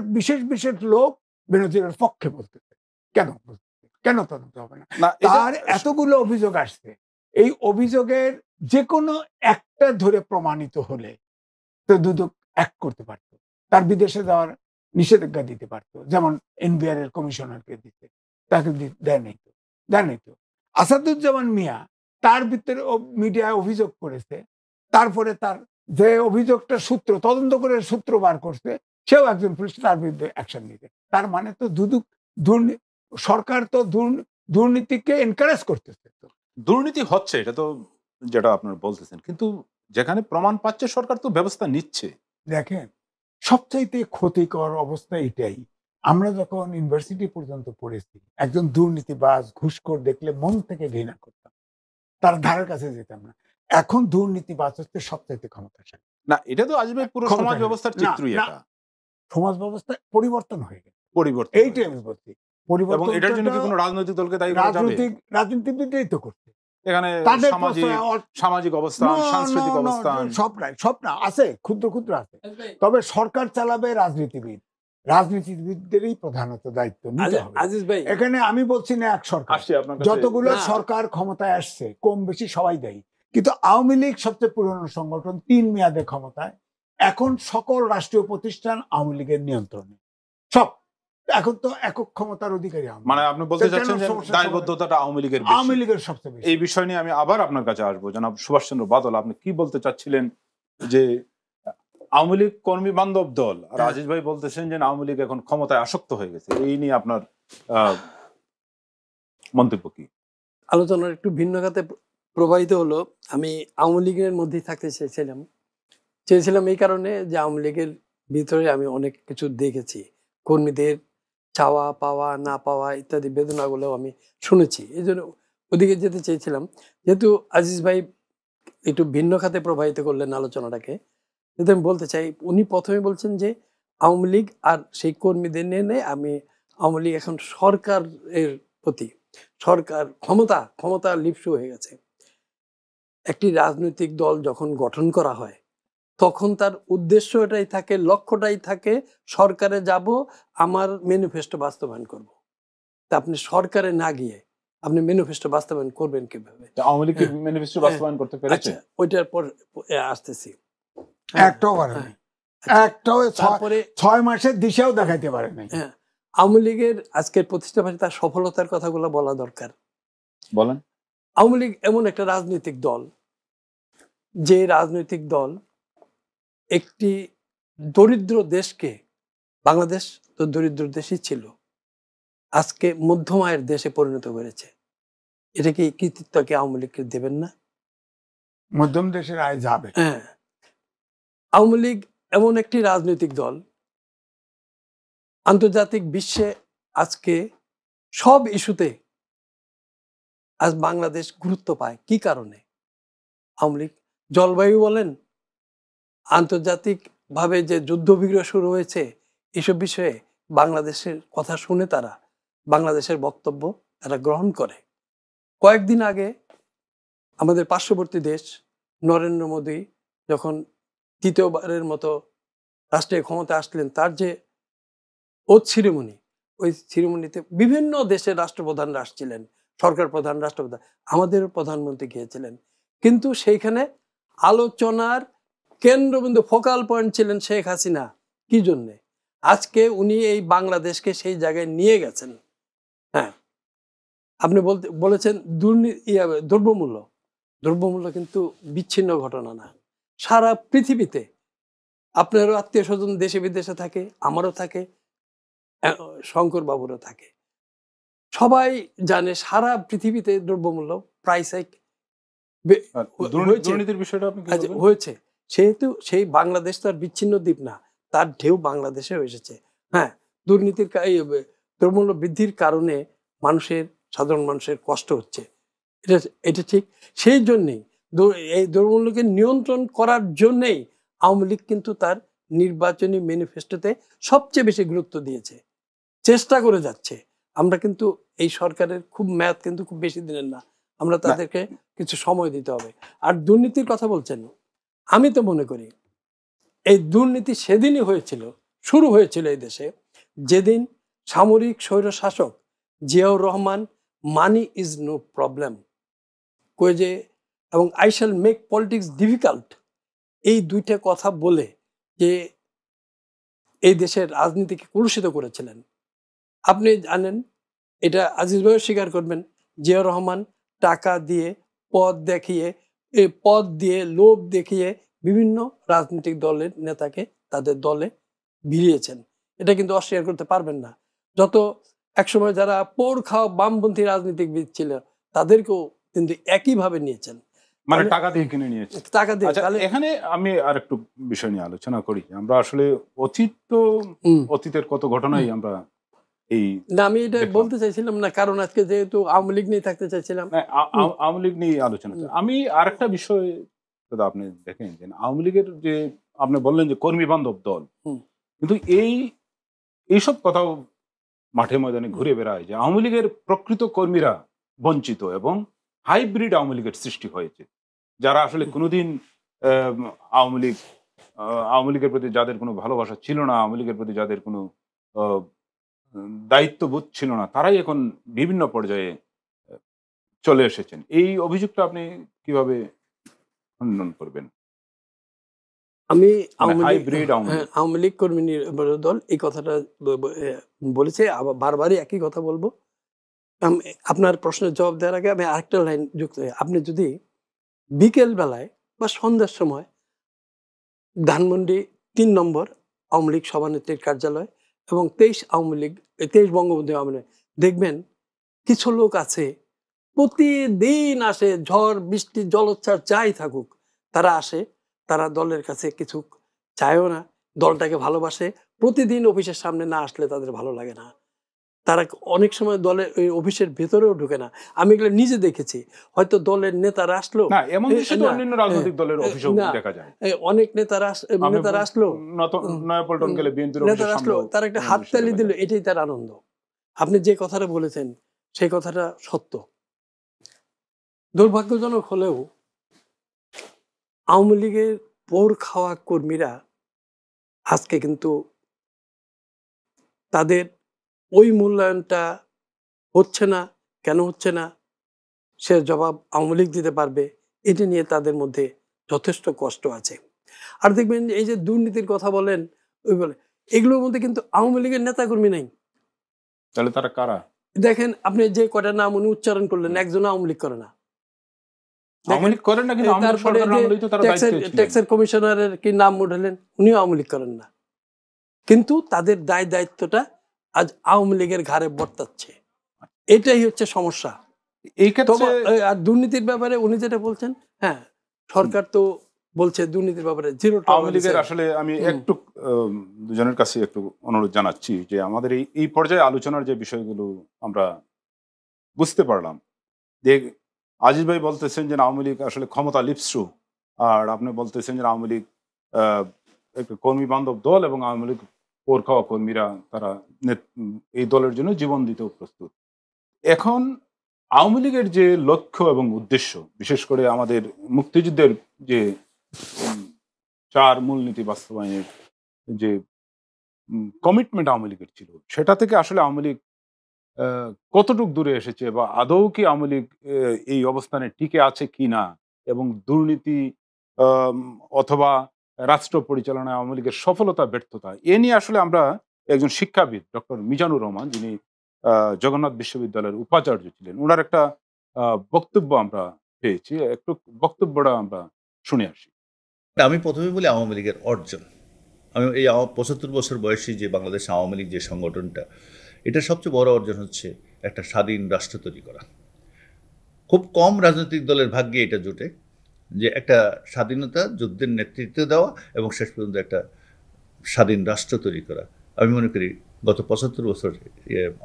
বিশেষ লোক বেনজিরের পক্ষে বলতেছে। কেন বলতেছে? কেন তদন্ত হবে না? না এটা তার এতগুলো অভিযোগ আসছে। এই অভিযোগের যেকোনো একটা ধরে প্রমাণিত হলে তো দুদক অ্যাক্ট করতে পারত। তার বিদেশে যাওয়ার নিষেধাজ্ঞা দিতে পারত। যেমন এনবিআর এর কমিশনারকে দিতে। তাকে দেয় নাই তো। দেয় নাই তো। আসাদুজ্জামান মিয়া তার ভিতরে মিডিয়ায় অভিযোগ করেছে। তারপরে তার যে অভিযোগটার সূত্র তদন্ত করে সূত্র বার করছে, সেও একজন পুলিশ, তার বিরুদ্ধে অ্যাকশন নিতে। তার মানে তো সরকার তো দুর্নীতিকে এনকারেজ করতেছে তো। দুর্নীতি হচ্ছে, এটা তো যেটা আপনারা বলতেছেন, কিন্তু যেখানে প্রমাণ পাচ্ছে সরকার তো ব্যবস্থা নিচ্ছে। দেখেন, সবচাইতে ক্ষতিকর অবস্থা এটাই। আমরা যখন ইউনিভার্সিটি পর্যন্ত পড়েছি, একজন দুর্নীতিবাজ, ঘুষখোর দেখলে মন থেকে ঘৃণা করতাম। তার ধারের কাছে যেতাম না। এখন দুর্নীতিবাজ হচ্ছে সবচাইতে ক্ষমতাশালী। না এটা তো আসবে পুরো সমাজ ক্ষমতাশালী। ব্যবস্থার না, চিত্রই না, এটা সমাজ ব্যবস্থা পরিবর্তন হয়ে গেছে। পরিবর্তন হয়ে এইটাই আমি গেছে। বলছি। এবং এটার জন্য কি কোনো রাজনৈতিক দলকে দায়ী করা যাবে? রাজনীতিবিদরাই তো করছে। এখানে তাদের সামাজিক অবস্থান, সাংস্কৃতিক অবস্থান, সব না আছে, ক্ষুদ্র আছে। তবে সরকার চালাবে রাজনীতিবিদ। রাজনীতিবিদদেরই প্রধানত দায়িত্ব নিতে হবে। আজিজ ভাই, এখানে আমি বলছি না এক সরকার, আসছে আপনার কাছে। যতগুলো না। সরকার ক্ষমতায় আসছে কম বেশি সবাই দেয়। কিন্তু আওয়ামী লীগ সবচেয়ে পুরনো সংগঠন, ৩ মেয়াদে ক্ষমতায়। এখন সকল রাষ্ট্রীয় প্রতিষ্ঠান আওয়ামী লীগের নিয়ন্ত্রণে। সব এখন তো একক ক্ষমতার অধিকারী আওয়ামী লীগ। মানে আপনি বলতে তো কেন চাচ্ছেন যে সমস্যা দায়বদ্ধতাটা আওয়ামী লীগের আওয়ামী বেশি। লীগের সবচেয়ে বেশি। এই বিষয় নিয়ে আমি আবার আপনার কাছে আসবো। জনাব সুভাষচন্দ্র বাদল, আপনি কি বলতে চাচ্ছিলেন যে আওয়ামী লীগ কর্মী বান্ধব দল, আর আজিজ ভাই বলতেছেন যে আওয়ামী লীগ এখন ক্ষমতায় আসক্ত হয়ে গেছে। এই নিয়ে আপনার মন্তব্য কি? আলোচনার একটু ভিন্ন খাতে প্রবাহিত হলো। আমি আওয়ামী লীগের মধ্যেই থাকতে চেয়েছিলাম এই কারণে যে আওয়ামী লীগের ভিতরে আমি অনেক কিছু দেখেছি। কর্মীদের চাওয়া পাওয়া না পাওয়া ইত্যাদি বেদনাগুলো আমি শুনেছি, এই জন্য ওদিকে যেতে চেয়েছিলাম। যেহেতু আজিজ ভাই একটু ভিন্ন খাতে প্রবাহিত করলেন আলোচনাটাকে, যদি আমি বলতে চাই, উনি প্রথমে বলছেন যে আওয়ামী লীগ আর সেই কর্মীদের নিয়ে আমি আওয়ামী লীগ এখন সরকারের প্রতি, সরকার ক্ষমতা লিপ্সু হয়ে গেছে। একটি রাজনৈতিক দল যখন গঠন করা হয় তখন তার উদ্দেশ্য এটাই থাকে, লক্ষ্যটাই থাকে, সরকারে যাব, আমার ম্যানিফেস্টো বাস্তবায়ন করব। তা আপনি সরকারে না গিয়ে আপনি ম্যানিফেস্টো বাস্তবায়ন করবেন কিভাবে? আওয়ামী লীগ ম্যানিফেস্টো বাস্তবায়ন করতে পেরেছে? আচ্ছা, ওইটার পর আসতেছি। একটাও পারে নাই। আচ্ছা, একটাও তারপরে ৬ মাসের দিশেও দেখাইতে পারে নাই। হ্যাঁ, আওয়ামী লীগের আজকের প্রতিষ্ঠা পাশে তার সফলতার কথাগুলো বলা দরকার। বলেন। আওয়ামী লীগ এমন একটা রাজনৈতিক দল, যে রাজনৈতিক দল একটি দরিদ্র দেশকে, বাংলাদেশ তো দরিদ্র দেশই ছিল, আজকে মধ্যম আয়ের দেশে পরিণত করেছে। এটা কি কৃতিত্ব কি আওয়ামী লীগকে দেবেন না? মধ্যম দেশের আয় যাবে। হ্যাঁ, আওয়ামী লীগ এমন একটি রাজনৈতিক দল, আন্তর্জাতিক বিশ্বে আজকে সব ইস্যুতে আজ বাংলাদেশ গুরুত্ব পায় কি কারণে? আওয়ামী লীগ জলবায়ু বলেন, আন্তর্জাতিক ভাবে যে যুদ্ধ বিগ্রহ শুরু হয়েছে, এসব বিষয়ে বাংলাদেশের কথা শুনে তারা বাংলাদেশের বক্তব্য তারা গ্রহণ করে। কয়েকদিন আগে আমাদের পার্শ্ববর্তী দেশ নরেন্দ্র মোদী যখন তৃতীয়বারের মতো রাষ্ট্রীয় ক্ষমতা আসলেন, তার যে ওথ সিরিমনি, ওই সিরিমনিতে বিভিন্ন দেশের রাষ্ট্রপ্রধানরা আসছিলেন, সরকার প্রধান, রাষ্ট্রপ্রধান, আমাদের প্রধানমন্ত্রী গিয়েছিলেন। কিন্তু সেইখানে আলোচনার কেন্দ্রবিন্দু, ফোকাল পয়েন্ট ছিলেন শেখ হাসিনা। কি জন্যে? আজকে উনি এই বাংলাদেশকে সেই জায়গায় নিয়ে গেছেন। হ্যাঁ, আপনি বলেছেন দ্রব্যমূল্য। দ্রব্যমূল্য কিন্তু বিচ্ছিন্ন ঘটনা না। সারা পৃথিবীতে আপনারও আত্মীয় স্বজন দেশে বিদেশে থাকে, আমারও থাকে, শঙ্কর বাবুরও থাকে। সবাই জানে সারা পৃথিবীতে দ্রব্যমূল্য প্রাইস হাইক দুর্নীতির বিষয়টা আপনি কি বলবেন? হয়েছে। সেহেতু সেই বাংলাদেশ তো আর বিচ্ছিন্ন দ্বীপ না, তার ঢেউ বাংলাদেশেও এসেছে। হ্যাঁ, দুর্নীতির দ্রব্যমূল্য বৃদ্ধির কারণে সাধারণ মানুষের কষ্ট হচ্ছে, এটা ঠিক। সেই জন্যেই এই দ্রব্যমূল্যকে নিয়ন্ত্রণ করার জন্যেই আওয়ামী লীগ কিন্তু তার নির্বাচনী ম্যানিফেস্টোতে সবচেয়ে বেশি গুরুত্ব দিয়েছে, চেষ্টা করে যাচ্ছে। আমরা কিন্তু এই সরকারের মেয়াদ কিন্তু খুব বেশি দিনের না, আমরা তাদেরকে কিছু সময় দিতে হবে। আর দুর্নীতির কথা বলছেন, আমি তো মনে করি এই দুর্নীতি সেদিনই শুরু হয়েছিল এই দেশে, যেদিন সামরিক স্বৈরশাসক Ziaur Rahman money is no problem কয়ে যে, এবং I shall make politics difficult, এই দুইটা কথা বলে যে এই দেশের রাজনীতিকে কলুষিত করেছিলেন। আপনি জানেন, এটা আজিজ ভাইও স্বীকার করবেন, জিয়াউর রহমান টাকা দিয়ে, পদ দিয়ে, লোভ দেখিয়ে বিভিন্ন রাজনৈতিক দলের নেতাকে তাদের দলে ভিড়িয়েছেন। এটা কিন্তু অস্বীকার করতে পারবেন না। যত একসময় যারা পোর খাওয়া বামপন্থী রাজনীতিবিদ ছিল, তাদেরকেও কিন্তু একইভাবে নিয়েছেন, মানে টাকা দিয়ে কিনে নিয়েছে। টাকা দিয়ে। এখানে আমি আর একটু বিষয় নিয়ে আলোচনা করি। আমরা আসলে অতীতের কত ঘটনাই আমরা না, আমি এটা বলতে চাইছিলাম না, কারণ আজকে যেহেতু আওয়ামী লীগ নিয়ে থাকতে চাইছিলাম, আওয়ামী লীগ নিয়ে আলোচনা। আমি আরেকটা বিষয় আপনি দেখেন যে আওয়ামী লীগের যে আপনি বললেন যে কর্মী বান্ধব দল, কিন্তু এইসব কথাও মাঠে ময়দানে ঘুরে বেড়ায় যে আওয়ামী লীগের প্রকৃত কর্মীরা বঞ্চিত এবং হাইব্রিড আওয়ামী লীগের সৃষ্টি হয়েছে, যারা আসলে কোনোদিন আওয়ামী লীগের প্রতি যাদের কোনো ভালোবাসা ছিল না, আওয়ামী লীগের প্রতি যাদের কোনো দায়িত্ববোধ ছিল না, তারাই এখন বিভিন্ন পর্যায়ে চলে এসেছেন। এই অভিযোগটা আপনি কিভাবে খণ্ডন করবেন? আমি আওয়ামী লীগ কর্মী দল এই কথাটা বলেছে, আবার বারবারই একই কথা বলবো। আপনার প্রশ্নের জবাব দেওয়ার আগে আমি আরেকটা লাইন যুক্ত হই। আপনি যদি বিকেল বেলায় বা সন্ধ্যার সময় ধানমন্ডি ৩ নম্বর আওয়ামী লীগ সভানেত্রীর কার্যালয় এবং ২৩ বঙ্গবন্ধু আওয়ামী লীগ দেখবেন, কিছু লোক আছে প্রতিদিন আসে, ঝড় বৃষ্টি জলোচ্ছ্বাস যাই থাকুক, তারা আসে, তারা দলের কাছে কিছু চায়ও না, দলটাকে ভালোবাসে। প্রতিদিন অফিসের সামনে না আসলে তাদের ভালো লাগে না, তারা অনেক সময় দলের ওই অফিসের ভেতরেও ঢুকে না। আমি এগুলো নিজে দেখেছি। হয়তো দলের নেতারা আসলো, অনেক নেতারা আসলো, তারা একটা হাততালি দিল, এটাই তার আনন্দ। আপনি যে কথাটা বলেছেন সেই কথাটা সত্য। দুর্ভাগ্যজনক হলেও আওয়ামী লীগের পোর খাওয়া কর্মীরা আজকে কিন্তু তাদের ওই মূল্যায়নটা হচ্ছে না। কেন হচ্ছে না সে জবাব আওয়ামী লীগ দিতে পারবে, এটা নিয়ে তাদের মধ্যে যথেষ্ট কষ্ট আছে। আর দেখবেন এই যে দুর্নীতির কথা বলেন, ওই বলে, এগুলোর মধ্যে কিন্তু আওয়ামী লীগের নেতাকর্মী নাই। তাহলে তারা কারা? দেখেন, আপনি যে কয়টা নাম উনি উচ্চারণ করলেন, একজন আওয়ামী লীগ করে না। ট্যাক্সের কমিশনারের কি নাম উঠালেন, উনিও আওয়ামী লীগ করেন না, কিন্তু তাদের দায় দায়িত্বটা আজ আওয়ামী লীগের ঘাড়ে বর্তাচ্ছে। এটাই হচ্ছে সমস্যা। আর দুর্নীতির ব্যাপারে উনি যেটা বলছেন, হ্যাঁ, সরকার তো বলছে দুর্নীতির ব্যাপারে জিরো টলারেন্স। আসলে আমি একটু দুজনের কাছে একটু অনুরোধ জানাচ্ছি যে আমাদের এই পর্যায়ে আলোচনার যে বিষয়গুলো আমরা বুঝতে পারলাম, দেখ, আজিজ ভাই বলতেছেন যে আওয়ামী লীগ আসলে ক্ষমতা লিপ্সু, আর আপনি বলতেছেন যে আওয়ামী লীগ একটা কর্মী বান্ধব দল এবং আওয়ামী লীগ পোর খাওয়া কর্মীরা তারা এই দলের জন্য জীবন দিতেও প্রস্তুত। এখন আওয়ামী লীগের যে লক্ষ্য এবং উদ্দেশ্য, বিশেষ করে আমাদের মুক্তিযুদ্ধের যে 4 মূলনীতি বাস্তবায়নের যে কমিটমেন্ট আওয়ামী লীগের ছিল, সেটা থেকে আসলে আওয়ামী লীগ কতটুক দূরে এসেছে বা আদৌ কি আওয়ামী লীগ এই অবস্থানে টিকে আছে কিনা, এবং দুর্নীতি আম অথবা রাষ্ট্র পরিচালনায় আওয়ামী লীগের সফলতা ব্যর্থতা এ নিয়ে আসলে আমরা একজন শিক্ষাবিদ ডক্টর মিজানুর রহমান, যিনি জগন্নাথ বিশ্ববিদ্যালয়ের উপাচার্য ছিলেন, উনার একটা বক্তব্য আমরা পেয়েছি। একটু বক্তব্যটা আমরা শুনে আসি। আমি প্রথমে বলি আওয়ামী লীগের অর্জন। আমি এই ৭৫ বছর বয়সী যে বাংলাদেশ আওয়ামী লীগ যে সংগঠনটা, এটার সবচেয়ে বড় অর্জন হচ্ছে একটা স্বাধীন রাষ্ট্র তৈরি করা। খুব কম রাজনৈতিক দলের ভাগ্যে এটা জোটে যে একটা স্বাধীনতা যুদ্ধের নেতৃত্ব দেওয়া এবং শেষ পর্যন্ত একটা স্বাধীন রাষ্ট্র তৈরি করা। আমি মনে করি গত ৭৫ বছর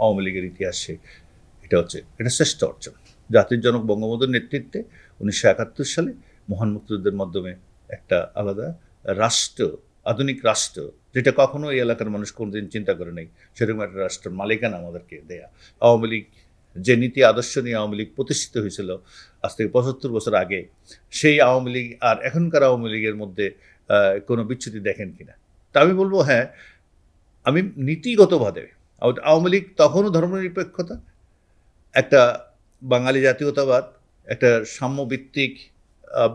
আওয়ামী লীগের ইতিহাসে এটা শ্রেষ্ঠ অর্জন। জাতির জনক বঙ্গবন্ধুর নেতৃত্বে ১৯৭১ সালে মহান মুক্তিযুদ্ধের মাধ্যমে একটা আলাদা রাষ্ট্র, আধুনিক রাষ্ট্র, যেটা কখনো এই এলাকার মানুষ কোনোদিন চিন্তা করে নাই, সেরকম একটা রাষ্ট্রের মালিকানা আমাদেরকে দেয়া। আওয়ামী লীগ যে নীতি আদর্শ নিয়ে আওয়ামী লীগ প্রতিষ্ঠিত হয়েছিল আজ থেকে ৭৫ বছর আগে, সেই আওয়ামী লীগ আর এখনকার আওয়ামী লীগের মধ্যে কোনো বিচ্যুতি দেখেন কিনা। তা আমি বলবো হ্যাঁ, আমি নীতিগতভাবে আওয়ামী লীগ তখনও ধর্মনিরপেক্ষতা, একটা বাঙালি জাতীয়তাবাদ, একটা সাম্যভিত্তিক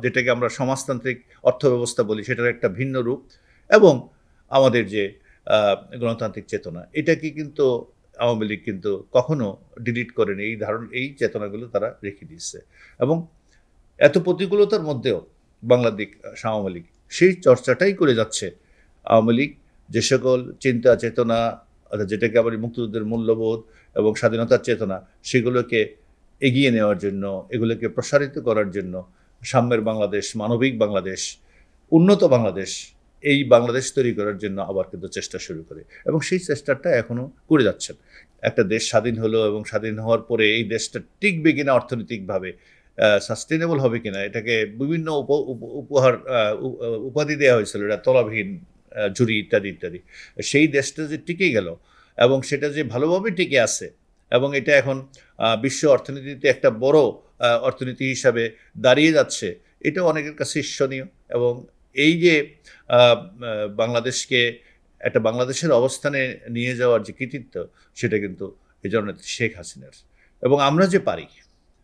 যেটাকে আমরা সমাজতান্ত্রিক অর্থব্যবস্থা বলি, সেটার একটা ভিন্ন রূপ, এবং আমাদের যে গণতান্ত্রিক চেতনা, এটাকে কিন্তু আওয়ামী লীগ কিন্তু কখনো ডিলিট করেনি। এই চেতনাগুলো তারা রেখে দিচ্ছে, এবং এত প্রতিকূলতার মধ্যেও বাংলাদেশ আওয়ামী লীগ সেই চর্চাটাই করে যাচ্ছে। আওয়ামী লীগ যে সকল চিন্তা চেতনা, যেটাকে আবার মুক্তিযুদ্ধের মূল্যবোধ এবং স্বাধীনতার চেতনা, সেগুলোকে এগিয়ে নেওয়ার জন্য, এগুলোকে প্রসারিত করার জন্য, সাম্যের বাংলাদেশ, মানবিক বাংলাদেশ, উন্নত বাংলাদেশ, এই বাংলাদেশ তৈরি করার জন্য আবার কিন্তু চেষ্টা শুরু করে, এবং সেই চেষ্টাটা এখনও করে যাচ্ছেন। একটা দেশ স্বাধীন হলো এবং স্বাধীন হওয়ার পরে এই দেশটা টিকবে কিনা, অর্থনৈতিকভাবে সাস্টেনেবল হবে কিনা, এটাকে বিভিন্ন উপাধি দেওয়া হয়েছিল, এটা তলাবিহীন ঝুরি ইত্যাদি ইত্যাদি। সেই দেশটা যে টিকে গেল এবং সেটা যে ভালোভাবে টিকে আছে, এবং এটা এখন বিশ্ব অর্থনীতিতে একটা বড় অর্থনীতি হিসাবে দাঁড়িয়ে যাচ্ছে, এটা অনেকের কাছে ঈর্ষণীয়। এবং এই যে বাংলাদেশকে একটা বাংলাদেশের অবস্থানে নিয়ে যাওয়ার যে কৃতিত্ব, সেটা কিন্তু এই জননেত্রী শেখ হাসিনার। এবং আমরা যে পারি,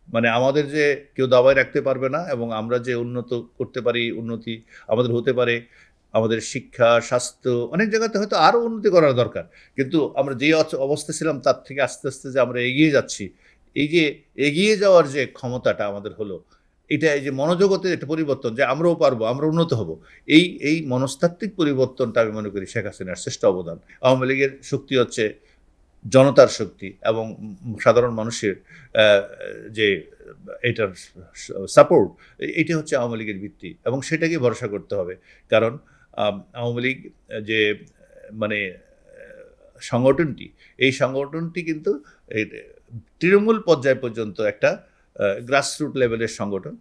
মানে আমাদের যে কেউ দাবায় রাখতে পারবে না, এবং আমরা যে উন্নত করতে পারি, উন্নতি আমাদের হতে পারে, আমাদের শিক্ষা, স্বাস্থ্য, অনেক জায়গাতে হয়তো আরও উন্নতি করার দরকার, কিন্তু আমরা যে অবস্থা ছিলাম তার থেকে আস্তে আস্তে যে আমরা এগিয়ে যাচ্ছি, এই যে এগিয়ে যাওয়ার যে ক্ষমতাটা আমাদের হলো, এটা এই যে মনোজগতের একটা পরিবর্তন, যে আমরাও পারবো, আমরা উন্নত হব, এই মনস্তাত্ত্বিক পরিবর্তনটা আমি মনে করি শেখ হাসিনার শ্রেষ্ঠ অবদান। আওয়ামী লীগের শক্তি হচ্ছে জনতার শক্তি এবং সাধারণ মানুষের যে এটার সাপোর্ট, এটা হচ্ছে আওয়ামী লীগের ভিত্তি, এবং সেটাকে ভরসা করতে হবে। কারণ আওয়ামী লীগ যে মানে সংগঠনটি, এই সংগঠনটি কিন্তু তৃণমূল পর্যায় পর্যন্ত একটা গ্রাসরুট লেভেলের সংগঠন।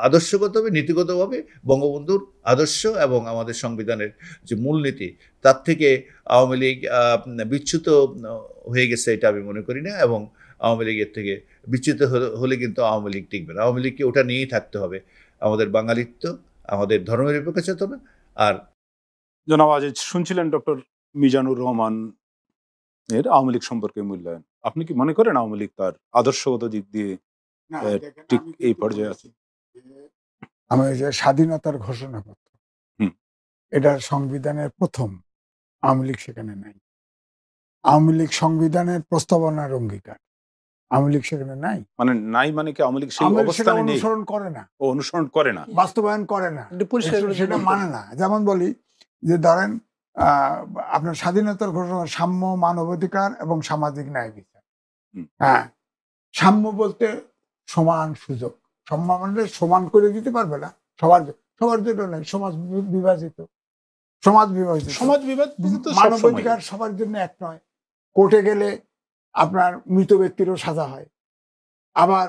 আদর্শগতভাবে, নীতিগতভাবে বঙ্গবন্ধুর আদর্শ এবং আমাদের সংবিধানের যে মূলনীতি, তার থেকে আওয়ামী লীগ বিচ্যুত হয়ে গেছে এটা আমি মনে করি না, এবং আওয়ামী লীগের থেকে বিচ্যুত হলে কিন্তু আওয়ামী লীগ টিকবে না। আওয়ামী লীগকে ওটা নিয়েই থাকতে হবে, আমাদের বাঙালিত্ব, আমাদের ধর্মনিরপেক্ষ চেতনা। আর জনাব আজিজ, শুনছিলেন ডক্টর মিজানুর রহমান এর আওয়ামী লীগ সম্পর্কে মূল্যায়ন। আপনি কি মনে করেন আওয়ামী লীগ তার আদর্শগত দিক দিয়ে ঠিক এই পর্যায়ে আছে? আমি যে স্বাধীনতার ঘোষণাপত্র, এটার সংবিধানের প্রথম, আওয়ামী লীগ সেখানে নাই। আওয়ামী লীগ সংবিধানের প্রস্তাবনার অঙ্গীকার, আওয়ামী লীগ সেখানে নাই। মানে নাই মানে কি আওয়ামী লীগ সেই অবস্থানে নেই, অনুসরণ করে না, অনুসরণ করে না, বাস্তবায়ন করে না, সেটা মানে না। যেমন বলি যে ধরেন আপনার স্বাধীনতার ঘোষণা, সাম্য, মানবাধিকার এবং সামাজিক ন্যায় বিচার। হ্যাঁ, সাম্য বলতে সমান সুযোগ, মানে সমান করে দিতে পারবে না সবার জন্য নয়, সমাজ বিভাজিত। মানবাধিকার সবার জন্য এক নয়। কোর্টে গেলে আপনার মৃত ব্যক্তিরও সাজা হয়, আবার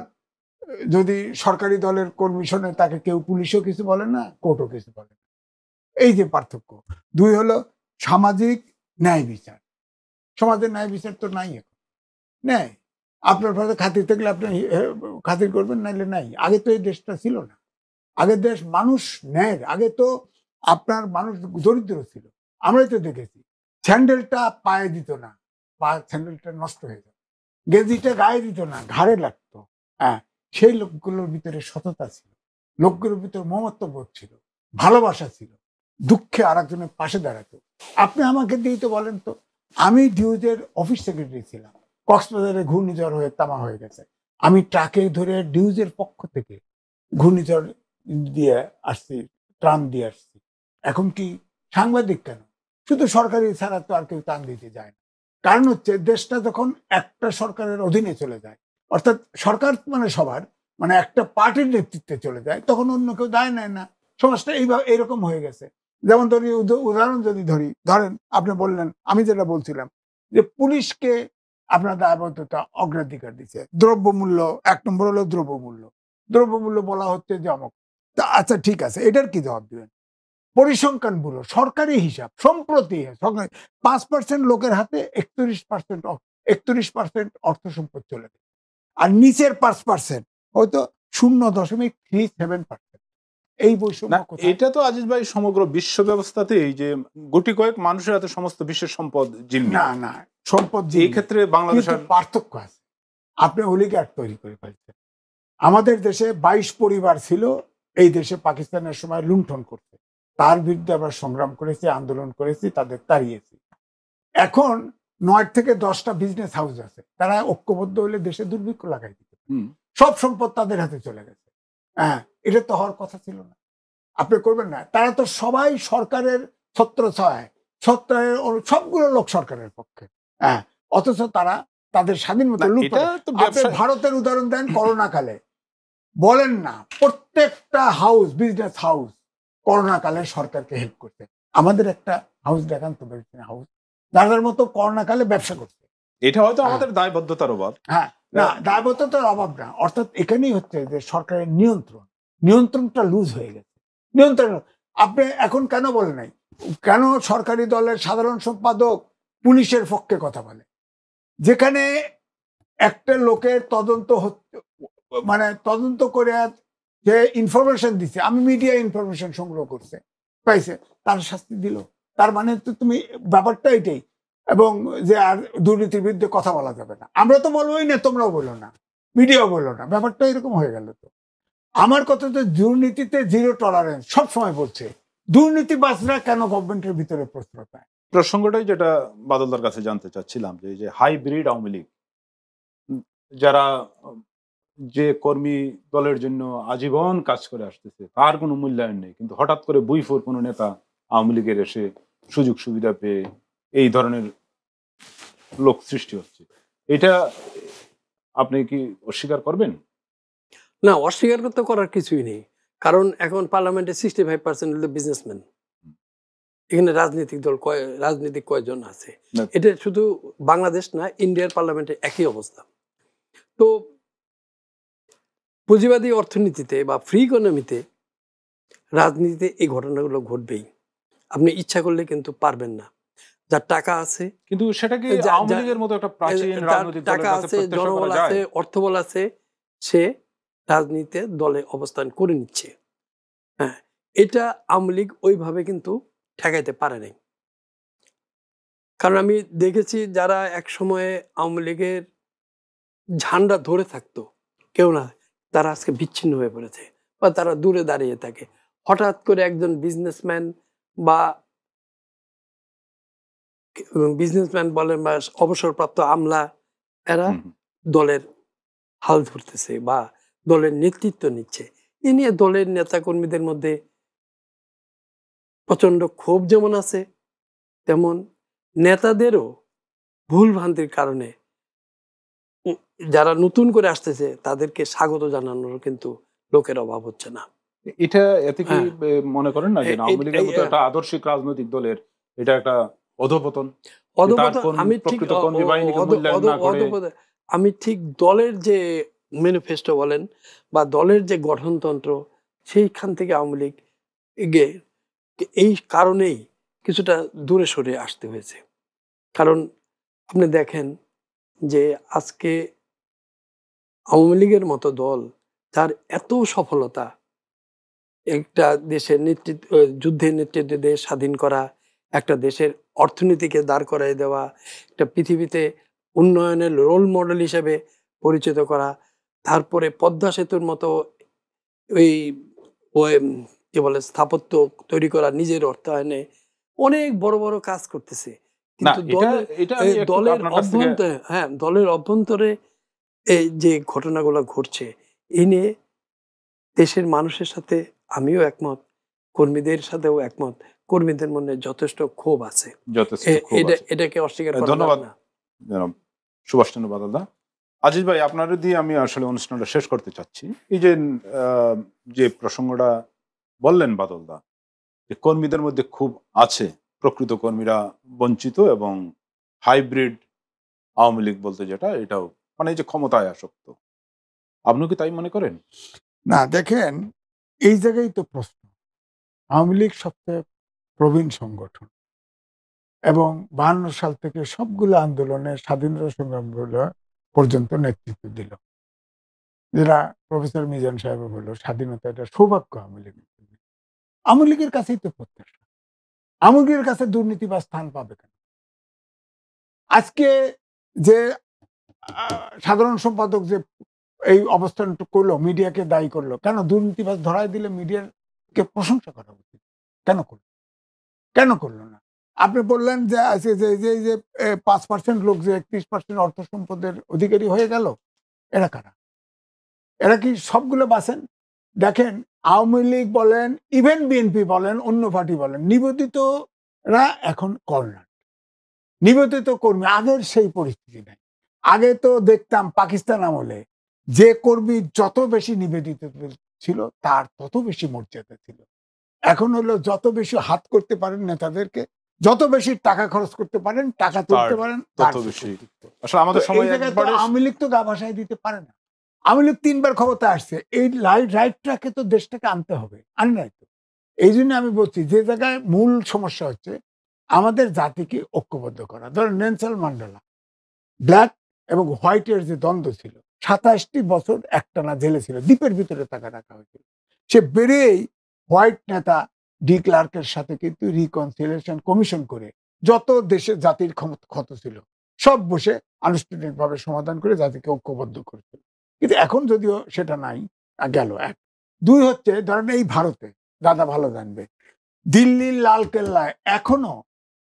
যদি সরকারি দলের কর্মী শোনে তাকে কেউ পুলিশও কিছু বলে না, কোর্টও কিছু বলে না। এই যে পার্থক্য। 2 হলো সামাজিক ন্যায় বিচার। সমাজের ন্যায় বিচার তো নাই এখন, নেই। আপনার ভাষা খাতির থাকলে আপনি খাতির করবেন, নাইলে নাই। আগে তো এই দেশটা ছিল না। আগের দেশ মানুষ ন্যায়, আগে তো আপনার মানুষ দরিদ্র ছিল। আমরাই তো দেখেছি স্যান্ডেলটা পায়ে দিত না, স্যান্ডেলটা নষ্ট হয়ে যেত, গেঞ্জিটা গায়ে দিত না, ঘাড়ে লাগতো। হ্যাঁ, সেই লোকগুলোর ভিতরে সততা ছিল, লোকগুলোর ভিতরে মমত্ববোধ ছিল, ভালোবাসা ছিল, দুঃখে আর একজনের পাশে দাঁড়াতো। আপনি আমাকে দিয়েই তো বলেন তো, আমি ডিউজের অফিস সেক্রেটারি ছিলাম, কক্সবাজারে ঘূর্ণিঝড় হয়ে তামা হয়ে গেছে, আমি ট্রাকে ধরে ডিউজের পক্ষ থেকে ঘূর্ণিঝড় দিয়ে আসছি, ত্রাণ দিয়ে আসছি। এখন কি সাংবাদিক কেন? শুধু সরকারি ছাড়া তো আর কেউ ত্রাণ দিতে যায় না। কারণ হচ্ছে দেশটা যখন একটা সরকারের অধীনে চলে যায়, অর্থাৎ সরকার মানে সবার, মানে একটা পার্টির নেতৃত্বে চলে যায়, তখন অন্য কেউ দায় নেয় না। সমাজটা এইভাবে এরকম হয়ে গেছে। যেমন ধরি, উদাহরণ যদি ধরেন, আপনি বললেন, আমি যেটা বলছিলাম যে পুলিশকে আপনার দায়বদ্ধতা অগ্রাধিকার দিচ্ছে। দ্রব্যমূল্য 1 নম্বর হলো দ্রব্যমূল্য। দ্রব্যমূল্য বলা হচ্ছে যে অমুক। আচ্ছা ঠিক আছে, এটার কি জবাব দিবেন? পরিসংখ্যান ব্যুরো সরকারি হিসাব সম্প্রতি 5% লোকের হাতে 31% অর্থ সম্পদ চলে গেছে, আর নিচের 5% হয়তো 0.37%। এই বৈষম্য কোথায়? এটা তো আজিজ ভাই সমগ্র বিশ্ব ব্যবস্থাতেই, যে গুটি কয়েক মানুষের হাতে সমস্ত বিশ্বের সম্পদ জিম্মি। না, সম্পদ এই ক্ষেত্রে বাংলাদেশের পার্থক্য আছে। আপনি অলিগার্ড তৈরি করে ফেলছেন। আমাদের দেশে 22 পরিবার ছিল এই দেশে পাকিস্তানের সময় লুণ্ঠন করতে, তার বিরুদ্ধে আমরা সংগ্রাম করেছি, আন্দোলন করেছি, তাদের তাড়িয়েছি। এখন 9 থেকে 10টা বিজনেস হাউস আছে, তারা ঐক্যবদ্ধ হলে দেশে দুর্ভিক্ষ লাগাই দিতে, সব সম্পদ তাদের হাতে চলে গেছে। হ্যাঁ, এটা তো হওয়ার কথা ছিল না। আপনি করবেন না। তারা তো সবাই সরকারের ছত্রছায়ায়, সবগুলো লোক সরকারের পক্ষে। হ্যাঁ, অথচ তারা তাদের স্বাধীন মতো ভারতের উদাহরণ দেন। করোনা কালে বলেন না, প্রত্যেকটা হাউস, বিজনেস হাউস করোনা কালে সরকারকে হেল্প করতে। আমাদের একটা হাউস দেখান তো, হাউস যাদের মতো করোনা কালে ব্যবসা করতে। এটা হয়তো আমাদের দায়বদ্ধতার অভাব। হ্যাঁ, না, দায়বদ্ধতার অভাব না, অর্থাৎ এখানেই হচ্ছে যে সরকারের নিয়ন্ত্রণটা লুজ হয়ে গেছে। নিয়ন্ত্রণ আপনি এখন কেন বলে নাই? কেন সরকারি দলের সাধারণ সম্পাদক পুলিশের পক্ষে কথা বলে? যেখানে একটা লোকের তদন্ত মানে তদন্ত করে যে ইনফরমেশন দিচ্ছে, আমি মিডিয়া ইনফরমেশন সংগ্রহ করছে, পাইছে, তার শাস্তি দিল। তার মানে তো তুমি ব্যাপারটা এটাই। এবং যে আর দুর্নীতির বিরুদ্ধে কথা বলা যাবে না, আমরা তো বলবোই না, তোমরাও বলো না, মিডিয়াও বলো না, ব্যাপারটা এরকম হয়ে গেল। তো আমার কথা তো দুর্নীতিতে 0 টলারেন্স সব সময় বলছে। দুর্নীতিবাজরা কেন গভর্নমেন্টের ভিতরে প্রশ্রয় পায়? প্রসঙ্গটাই যেটা বাদলদার কাছে জানতে চাচ্ছিলাম, যে হাইব্রিড আওয়ামী লীগ, যারা যে কর্মী দলের জন্য আজীবন কাজ করে আসতেছে, তার কোনো মূল্যায়ন নেই, কিন্তু হঠাৎ করে বুইফোর কোনো নেতা আওয়ামী লীগের এসে সুযোগ সুবিধা পেয়ে এই ধরনের লোক সৃষ্টি হচ্ছে, এটা আপনি কি অস্বীকার করবেন? না, অস্বীকার করতে করার কিছুই নেই। কারণ এখন পার্লামেন্টে 65% হলো বিজনেসম্যান। এখানে রাজনীতিক কয়জন আছে? এটা শুধু বাংলাদেশ না, ইন্ডিয়ার পার্লামেন্টে একই অবস্থা। তো পুঁজিবাদী অর্থনীতিতে বা ফ্রি ইকোনমিতে, রাজনীতিতে এই ঘটনাগুলো ঘটবেই। আপনি ইচ্ছা করলে কিন্তু পারবেন না। যার টাকা আছে, কিন্তু সেটা কি আওয়ামী লীগের মতো একটা প্রাচীন রাজনৈতিক দলের টাকা কাছে আছে, প্রত্যাশা করা জনবল যায়? আছে, অর্থবল আছে, সে রাজনীতিতে দলে অবস্থান করে নিচ্ছে। হ্যাঁ, এটা আওয়ামী লীগ ওইভাবে কিন্তু ঠেকাইতে পারে নাই। কারণ আমি দেখেছি যারা এক সময়ে আওয়ামী লীগের ঝান্ডা ধরে থাকতো, কেউ না, তারা আজকে বিচ্ছিন্ন হয়ে পড়েছে বা তারা দূরে দাঁড়িয়ে থাকে। হঠাৎ করে একজন বিজনেসম্যান বলেন বা অবসরপ্রাপ্ত আমলা, এরা দলের হাল ধরতেছে বা দলের নেতৃত্ব নিচ্ছে। এ নিয়ে দলের নেতাকর্মীদের মধ্যে প্রচন্ড ক্ষোভ যেমন আছে, তেমন নেতাদেরও ভুল ভ্রান্তির কারণে যারা নতুন করে আসতেছে তাদেরকে স্বাগত জানানোর কিন্তু লোকের অভাব হচ্ছে না। এটা এতে কি মনে করেন না যে আওয়ামী লীগের মতো একটা আদর্শিক রাজনৈতিক দলের এটা একটা অধপতন? আমি ঠিক দলের যে ম্যানিফেস্টো বলেন বা দলের যে গঠনতন্ত্র, সেইখান থেকে আওয়ামী লীগ এগিয়ে এই কারণেই কিছুটা দূরে সরে আসতে হয়েছে। কারণ আপনি দেখেন যে আজকে আওয়ামী লীগের মতো দল, যার এত সফলতা, একটা দেশের নেতৃত্ব, যুদ্ধের নেতৃত্ব দিয়ে স্বাধীন করা, একটা দেশের অর্থনীতিকে দাঁড় করাই দেওয়া, একটা পৃথিবীতে উন্নয়নের রোল মডেল হিসেবে পরিচিত করা, তারপরে পদ্মা সেতুর মতো ওই কি বলে স্থাপত্য তৈরি করা, নিজের অর্থায়নে অনেক বড় বড় কাজ করতেছে। না, কিন্তু এটা আমি একটু দলের আপনার কাছ থেকে অভ্যন্তরে, হ্যাঁ, দলের অভ্যন্তরে এই যে ঘটনাগুলো ঘটছে, এই নিয়ে দেশের মানুষের সাথে আমিও একমত, কর্মীদের সাথেও একমত। কর্মীদের মনে যথেষ্ট ক্ষোভ আছে, যথেষ্ট ক্ষোভ আছে। এটাকে অস্বীকার করা ধন্যবাদ যাবে না। জনাব সুভাষ চন্দ্র বাদলদা। আজিজ ভাই, আপনার দিয়ে আমি আসলে অনুষ্ঠানটা শেষ করতে চাচ্ছি। এই যে যে প্রসঙ্গটা বললেন বাদলদা, যে কর্মীদের মধ্যে খুব আছে, প্রকৃত কর্মীরা বঞ্চিত এবং হাইব্রিড আওয়ামী লীগ বলতে যেটা, এটাও মানে এই যে ক্ষমতায় আসক্ত, আপনি কি তাই মনে করেন? না, দেখেন, এই জায়গায় তো প্রশ্ন। আওয়ামী লীগ সবচেয়ে প্রবীণ সংগঠন এবং 52 সাল থেকে সবগুলো আন্দোলনে, স্বাধীনতা সংগ্রামগুলো পর্যন্ত নেতৃত্ব দিল। যেটা প্রফেসর মিজান সাহেব বলল, স্বাধীনতা এটা সৌভাগ্য আওয়ামী লীগের জন্য। আওয়ামী লীগের কাছেই তো প্রত্যাশা। আওয়ামী লীগের কাছে দুর্নীতি বা স্থান পাবে কেন? আজকে যে সাধারণ সম্পাদক যে এই অবস্থানটা করলো, মিডিয়াকে দায়ী করলো, কেন? দুর্নীতিবাজ ধরাই দিলে মিডিয়াকে প্রশংসা করা উচিত। কেন করলো? কেন করলো না? আপনি বললেন যে আজকে যে 5% লোক যে 31% অর্থ সম্পদের অধিকারী হয়ে গেল, এরা কারা? এরা কি সবগুলো বাঁচেন? দেখেন, আওয়ামী লীগ বলেন, ইভেন বিএনপি বলেন, অন্য পার্টি বলেন, নিবেদিতরা এখন কর্নার, নিবেদিত কর্মী। আগের সেই পরিস্থিতি নাই। আগে তো দেখতাম পাকিস্তান আমলে যে কর্মী যত বেশি নিবেদিত ছিল, তার তত বেশি মর্যাদা ছিল। এখন হলো যত বেশি হাত করতে পারেন নেতাদেরকে, যত বেশি টাকা খরচ করতে পারেন, টাকা তুলতে পারেন, তত বেশি। আসলে আমাদের সময় একবারে আওয়ামী লীগ তো গা ভাসায় দিতে পারে না। আওয়ামী লীগ 3 বার ক্ষমতায় আসছে, এই রাইট ট্র্যাকে তো দেশটাকে আনতে হবে, আন নাই তো। এই জন্য আমি বলছি, যে জায়গায় মূল সমস্যা হচ্ছে আমাদের জাতিকে ঐক্যবদ্ধ করা। ধরেন নেলসন ম্যান্ডেলা, ব্ল্যাক এবং হোয়াইটের যে দ্বন্দ্ব ছিল, 27টি বছর একটানা জেলে ছিল, দ্বীপের ভিতরে তাকে রাখা হয়েছিল। সে বেরিয়েই হোয়াইট নেতা ডি ক্লার্কের সাথে কিন্তু রিকনসিলিয়েশন কমিশন করে যত দেশের জাতির ক্ষত ছিল সব বসে আনুষ্ঠানিকভাবে সমাধান করে জাতিকে ঐক্যবদ্ধ করেছিল। কিন্তু এখন যদিও সেটা নাই, গেল এক। 2 হচ্ছে, ধরেন এই ভারতে, দাদা ভালো জানবে, দিল্লির লাল কেল্লায় এখনো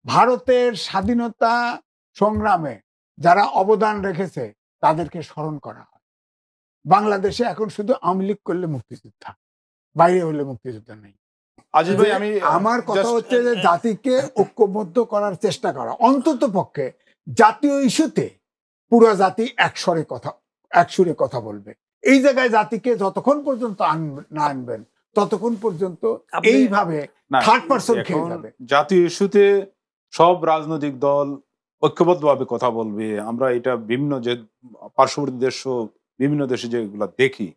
ভারতের স্বাধীনতা সংগ্রামে যারা অবদান রেখেছে তাদেরকে স্মরণ করা হয়। বাংলাদেশে এখন শুধু আওয়ামী লীগ করলে মুক্তিযোদ্ধা, বাইরে হলে মুক্তিযোদ্ধা নেই। আজিজ ভাই, আমি আমার কথা হচ্ছে যে জাতিকে ঐক্যবদ্ধ করার চেষ্টা করা, অন্তত পক্ষে জাতীয় ইস্যুতে পুরো জাতি একসুরে কথা বলবে। এই জায়গায় জাতিকে যতক্ষণ পর্যন্ত না আনবেন, ততক্ষণ পর্যন্ত এইভাবে থার্ড পারসন খেয়ে যাবে। জাতীয় ইস্যুতে সব রাজনৈতিক দল ঐক্যবদ্ধভাবে কথা বলবে। আমরা এটা বিভিন্ন যে পার্শ্ববর্তী দেশ, বিভিন্ন দেশে যেগুলো দেখি,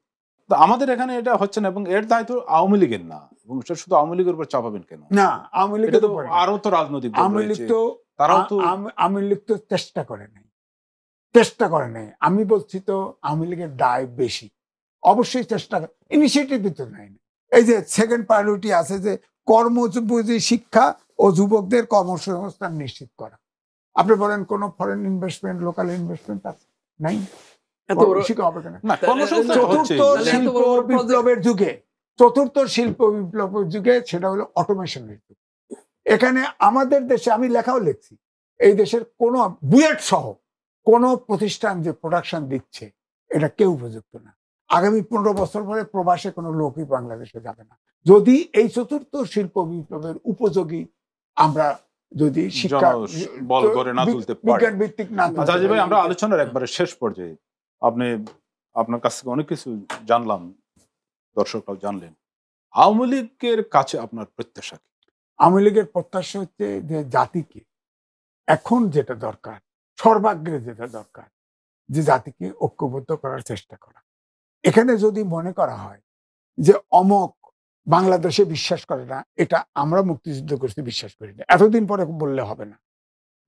তো আমাদের এখানে এটা হচ্ছে না, এবং এর দায়িত্ব আওয়ামী লীগের না, এবং সেটা শুধু আওয়ামী লীগের উপর চাপাবেন কেন? না, আওয়ামী লীগ তো আরো তো রাজনৈতিক দল আওয়ামী লীগ রয়েছে, তো তারাও তো আওয়ামী লীগ তো চেষ্টা করে নাই। আমি বলছি তো আওয়ামী লীগের দায় বেশি, অবশ্যই চেষ্টা, ইনিশিয়েটিভ তো নাই। এই যে সেকেন্ড প্রায়োরিটি আছে যে কর্মযোগী শিক্ষা ও যুবকদের কর্মসংস্থান নিশ্চিত করা। আপনি বলেন কোন ফরেন ইনভেস্টমেন্ট, লোকাল ইনভেস্টমেন্ট আছে? নাই। চতুর্থ শিল্প বিপ্লবের যুগে সেটা হলো অটোমেশনের যুগ। এখানে আমাদের দেশে, আমি লেখাও লিখছি, এই দেশের কোন বুয়েট সহ কোন প্রতিষ্ঠান যে প্রোডাকশন দিচ্ছে, এটা কেউ উপযুক্ত না। আগামী 15 বছর পরে প্রবাসে কোনো লোকই বাংলাদেশে যাবে না, যদি এই চতুর্থ শিল্প বিপ্লবের উপযোগী আমরা যদি শিক্ষা বল করে না তুলতে পারি, বিজ্ঞান ভিত্তিক না। আচ্ছা ভাই, আমরা আলোচনার একবারে শেষ পর্যায়ে আপনার কাছ থেকে অনেক কিছু জানলাম, দর্শকরাও জানলেন। আওয়ামী লীগের কাছে আপনার প্রত্যাশা কি? আওয়ামী লীগের প্রত্যাশা হচ্ছে যে জাতিকে এখন যেটা দরকার, সর্বাগ্রে যেটা দরকার, যে জাতিকে ঐক্যবদ্ধ করার চেষ্টা করা। এখানে যদি মনে করা হয় যে অমক বাংলাদেশে বিশ্বাস করে না, এটা আমরা মুক্তিযুদ্ধ করছি বিশ্বাস করি না, এতদিন পরে বললে হবে না।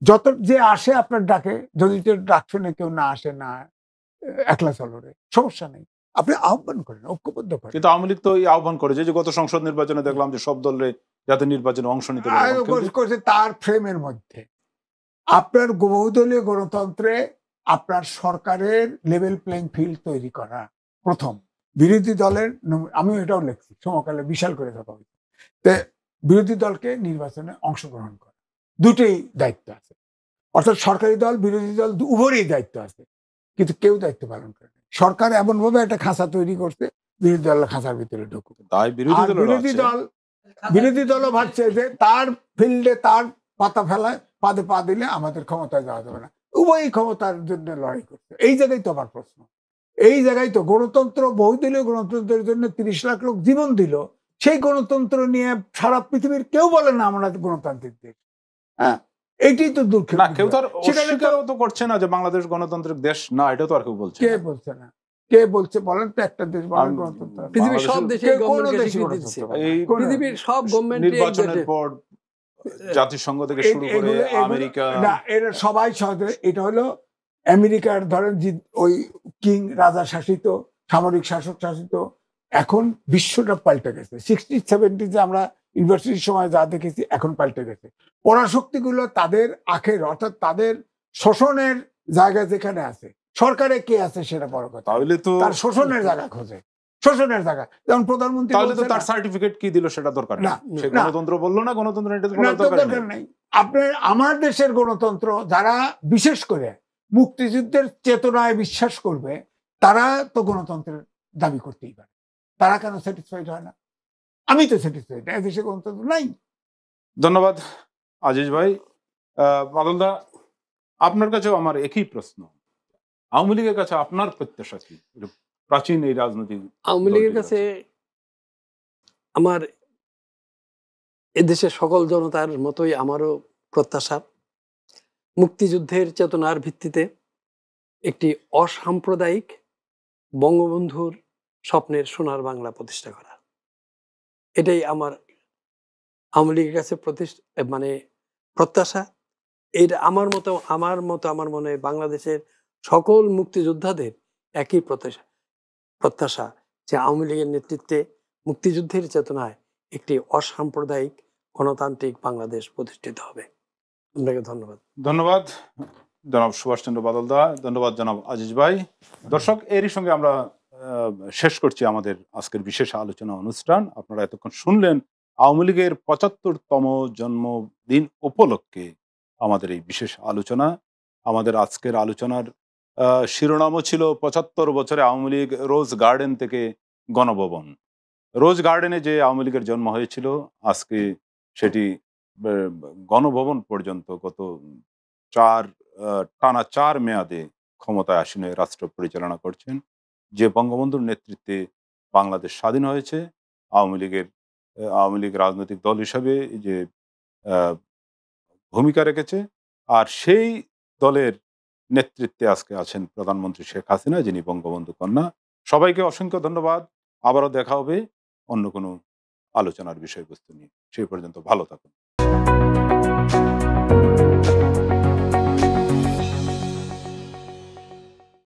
যত যে আসে আপনার ডাকে, যদি ডাক শুনে কেউ না আসে, না একলা চলরে, সমস্যা নেই, আপনি আহ্বান করেন, ঐক্যবদ্ধ করেন। কিন্তু আওয়ামী লীগ তো এই আহ্বান করে যে গত সংসদ নির্বাচনে দেখলাম যে সব দলের যাতে নির্বাচনে অংশ নিতে পারে। করছে তার ফ্রেমের মধ্যে। আপনার বহুদলীয় গণতন্ত্রে আপনার সরকারের লেভেল প্লেইং ফিল্ড তৈরি করা প্রথম, বিরোধী দলের, আমি এটাও লিখছি সমকালে বিশাল করে কথা হয়েছে, বিরোধী দলকে নির্বাচনে অংশগ্রহণ করা, দুটোই দায়িত্ব আছে। অর্থাৎ সরকারি দল বিরোধী দল উভয়েরই দায়িত্ব আছে, কিন্তু কেউ দায়িত্ব পালন করে না। সরকার এমন ভাবে একটা খাঁচা তৈরি করছে, বিরোধী দল খাঁচার ভিতরে ঢুকুক। তাই বিরোধী দলও ভাবছে যে তার ফিল্ডে তার পাতা ফেলায় পাদে পা দিলে আমাদের ক্ষমতায় যাওয়া যাবে না, উভয়ই ক্ষমতার জন্য লড়াই করছে। এই জায়গায় তো আমার প্রশ্ন, এই জায়গায় তো গণতন্ত্র, বহুদলীয় গণতন্ত্রের জন্য 30 লাখ লোক জীবন দিল, সেই গণতন্ত্র নিয়ে সারা পৃথিবীর কেউ বলে না আমরা গণতান্ত্রিক দেশ। হ্যাঁ, এইটাই তো দুঃখ। কেউ তো অস্বীকারও তো করছে না যে বাংলাদেশ গণতান্ত্রিক দেশ না, এটা তো আর কেউ বলছে। কে বলছে না? কে বলছে বলেন তো একটা দেশ বলেন গণতন্ত্র? পৃথিবীর সব দেশে পৃথিবীর সব গভর্নমেন্ট নির্বাচনের পর জাতিসংঘ থেকে শুরু করে আমেরিকা, না এরা সবাই সহজে, এটা হলো আমেরিকার ধরেন ওই কিং রাজা শাসিত, সামরিক শাসক শাসিত। এখন বিশ্বটা পাল্টে গেছে। 60-70 আমরা ইউনিভার্সিটির সময় যা দেখেছি এখন পাল্টে গেছে। পরাশক্তিগুলো তাদের আখের, অর্থাৎ তাদের শোষণের জায়গা যেখানে আছে, সরকারে কে আছে সেটা বড় কথা, তাহলে তো তার শোষণের জায়গা খোঁজে, শোষণের জায়গা। যেমন প্রধানমন্ত্রী, তাহলে তো তার সার্টিফিকেট কি দিল সেটা দরকার না, সে গণতন্ত্র বললো না, গণতন্ত্র এটা দরকার নেই। আপনার আমার দেশের গণতন্ত্র, যারা বিশেষ করে মুক্তিযুদ্ধের চেতনায় বিশ্বাস করবে, তারা তো গণতন্ত্রের দাবি করতেই পারে। তারা কেন স্যাটিসফাইড হয় না? আমি তো স্যাটিসফাইড, এদেশে গণতন্ত্র নাই। ধন্যবাদ আজিজ ভাই। বাদলদা, আপনার কাছেও আমার একই প্রশ্ন, আওয়ামী লীগের কাছে আপনার প্রত্যাশা কি? প্রাচীন এই রাজনৈতিক আওয়ামী লীগের কাছে আমার এদেশের সকল জনতার মতোই আমারও প্রত্যাশা, মুক্তিযুদ্ধের চেতনার ভিত্তিতে একটি অসাম্প্রদায়িক বঙ্গবন্ধুর স্বপ্নের সোনার বাংলা প্রতিষ্ঠা করা। এটাই আমার আওয়ামী লীগের কাছে প্রত্যাশা। এটা আমার মনে হয় বাংলাদেশের সকল মুক্তিযোদ্ধাদের একই প্রত্যাশা যে আওয়ামী লীগের নেতৃত্বে মুক্তিযুদ্ধের চেতনায় একটি অসাম্প্রদায়িক গণতান্ত্রিক বাংলাদেশ প্রতিষ্ঠিত হবে। আপনাকে ধন্যবাদ। ধন্যবাদ জনাব সুভাষচন্দ্র বাদলদা, ধন্যবাদ জনাব আজিজ ভাই। দর্শক, এরই সঙ্গে আমরা শেষ করছি আমাদের আজকের বিশেষ আলোচনা অনুষ্ঠান। আপনারা এতক্ষণ শুনলেন আওয়ামী লীগের 75তম জন্মদিন উপলক্ষে আমাদের এই বিশেষ আলোচনা। আমাদের আজকের আলোচনার শিরোনামও ছিল 75 বছরে আওয়ামী লীগ রোজ গার্ডেন থেকে গণভবন। রোজ গার্ডেনে যে আওয়ামী লীগের জন্ম হয়েছিল, আজকে সেটি গণভবন পর্যন্ত গত টানা 4 মেয়াদে ক্ষমতায় আসীন হয়ে রাষ্ট্র পরিচালনা করছেন। যে বঙ্গবন্ধুর নেতৃত্বে বাংলাদেশ স্বাধীন হয়েছে, আওয়ামী লীগ রাজনৈতিক দল হিসাবে যে ভূমিকা রেখেছে, আর সেই দলের নেতৃত্বে আজকে আছেন প্রধানমন্ত্রী শেখ হাসিনা, যিনি বঙ্গবন্ধু কন্যা। সবাইকে অসংখ্য ধন্যবাদ। আবারও দেখা হবে অন্য কোনো আলোচনার বিষয়বস্তু নিয়ে। সেই পর্যন্ত ভালো থাকুন।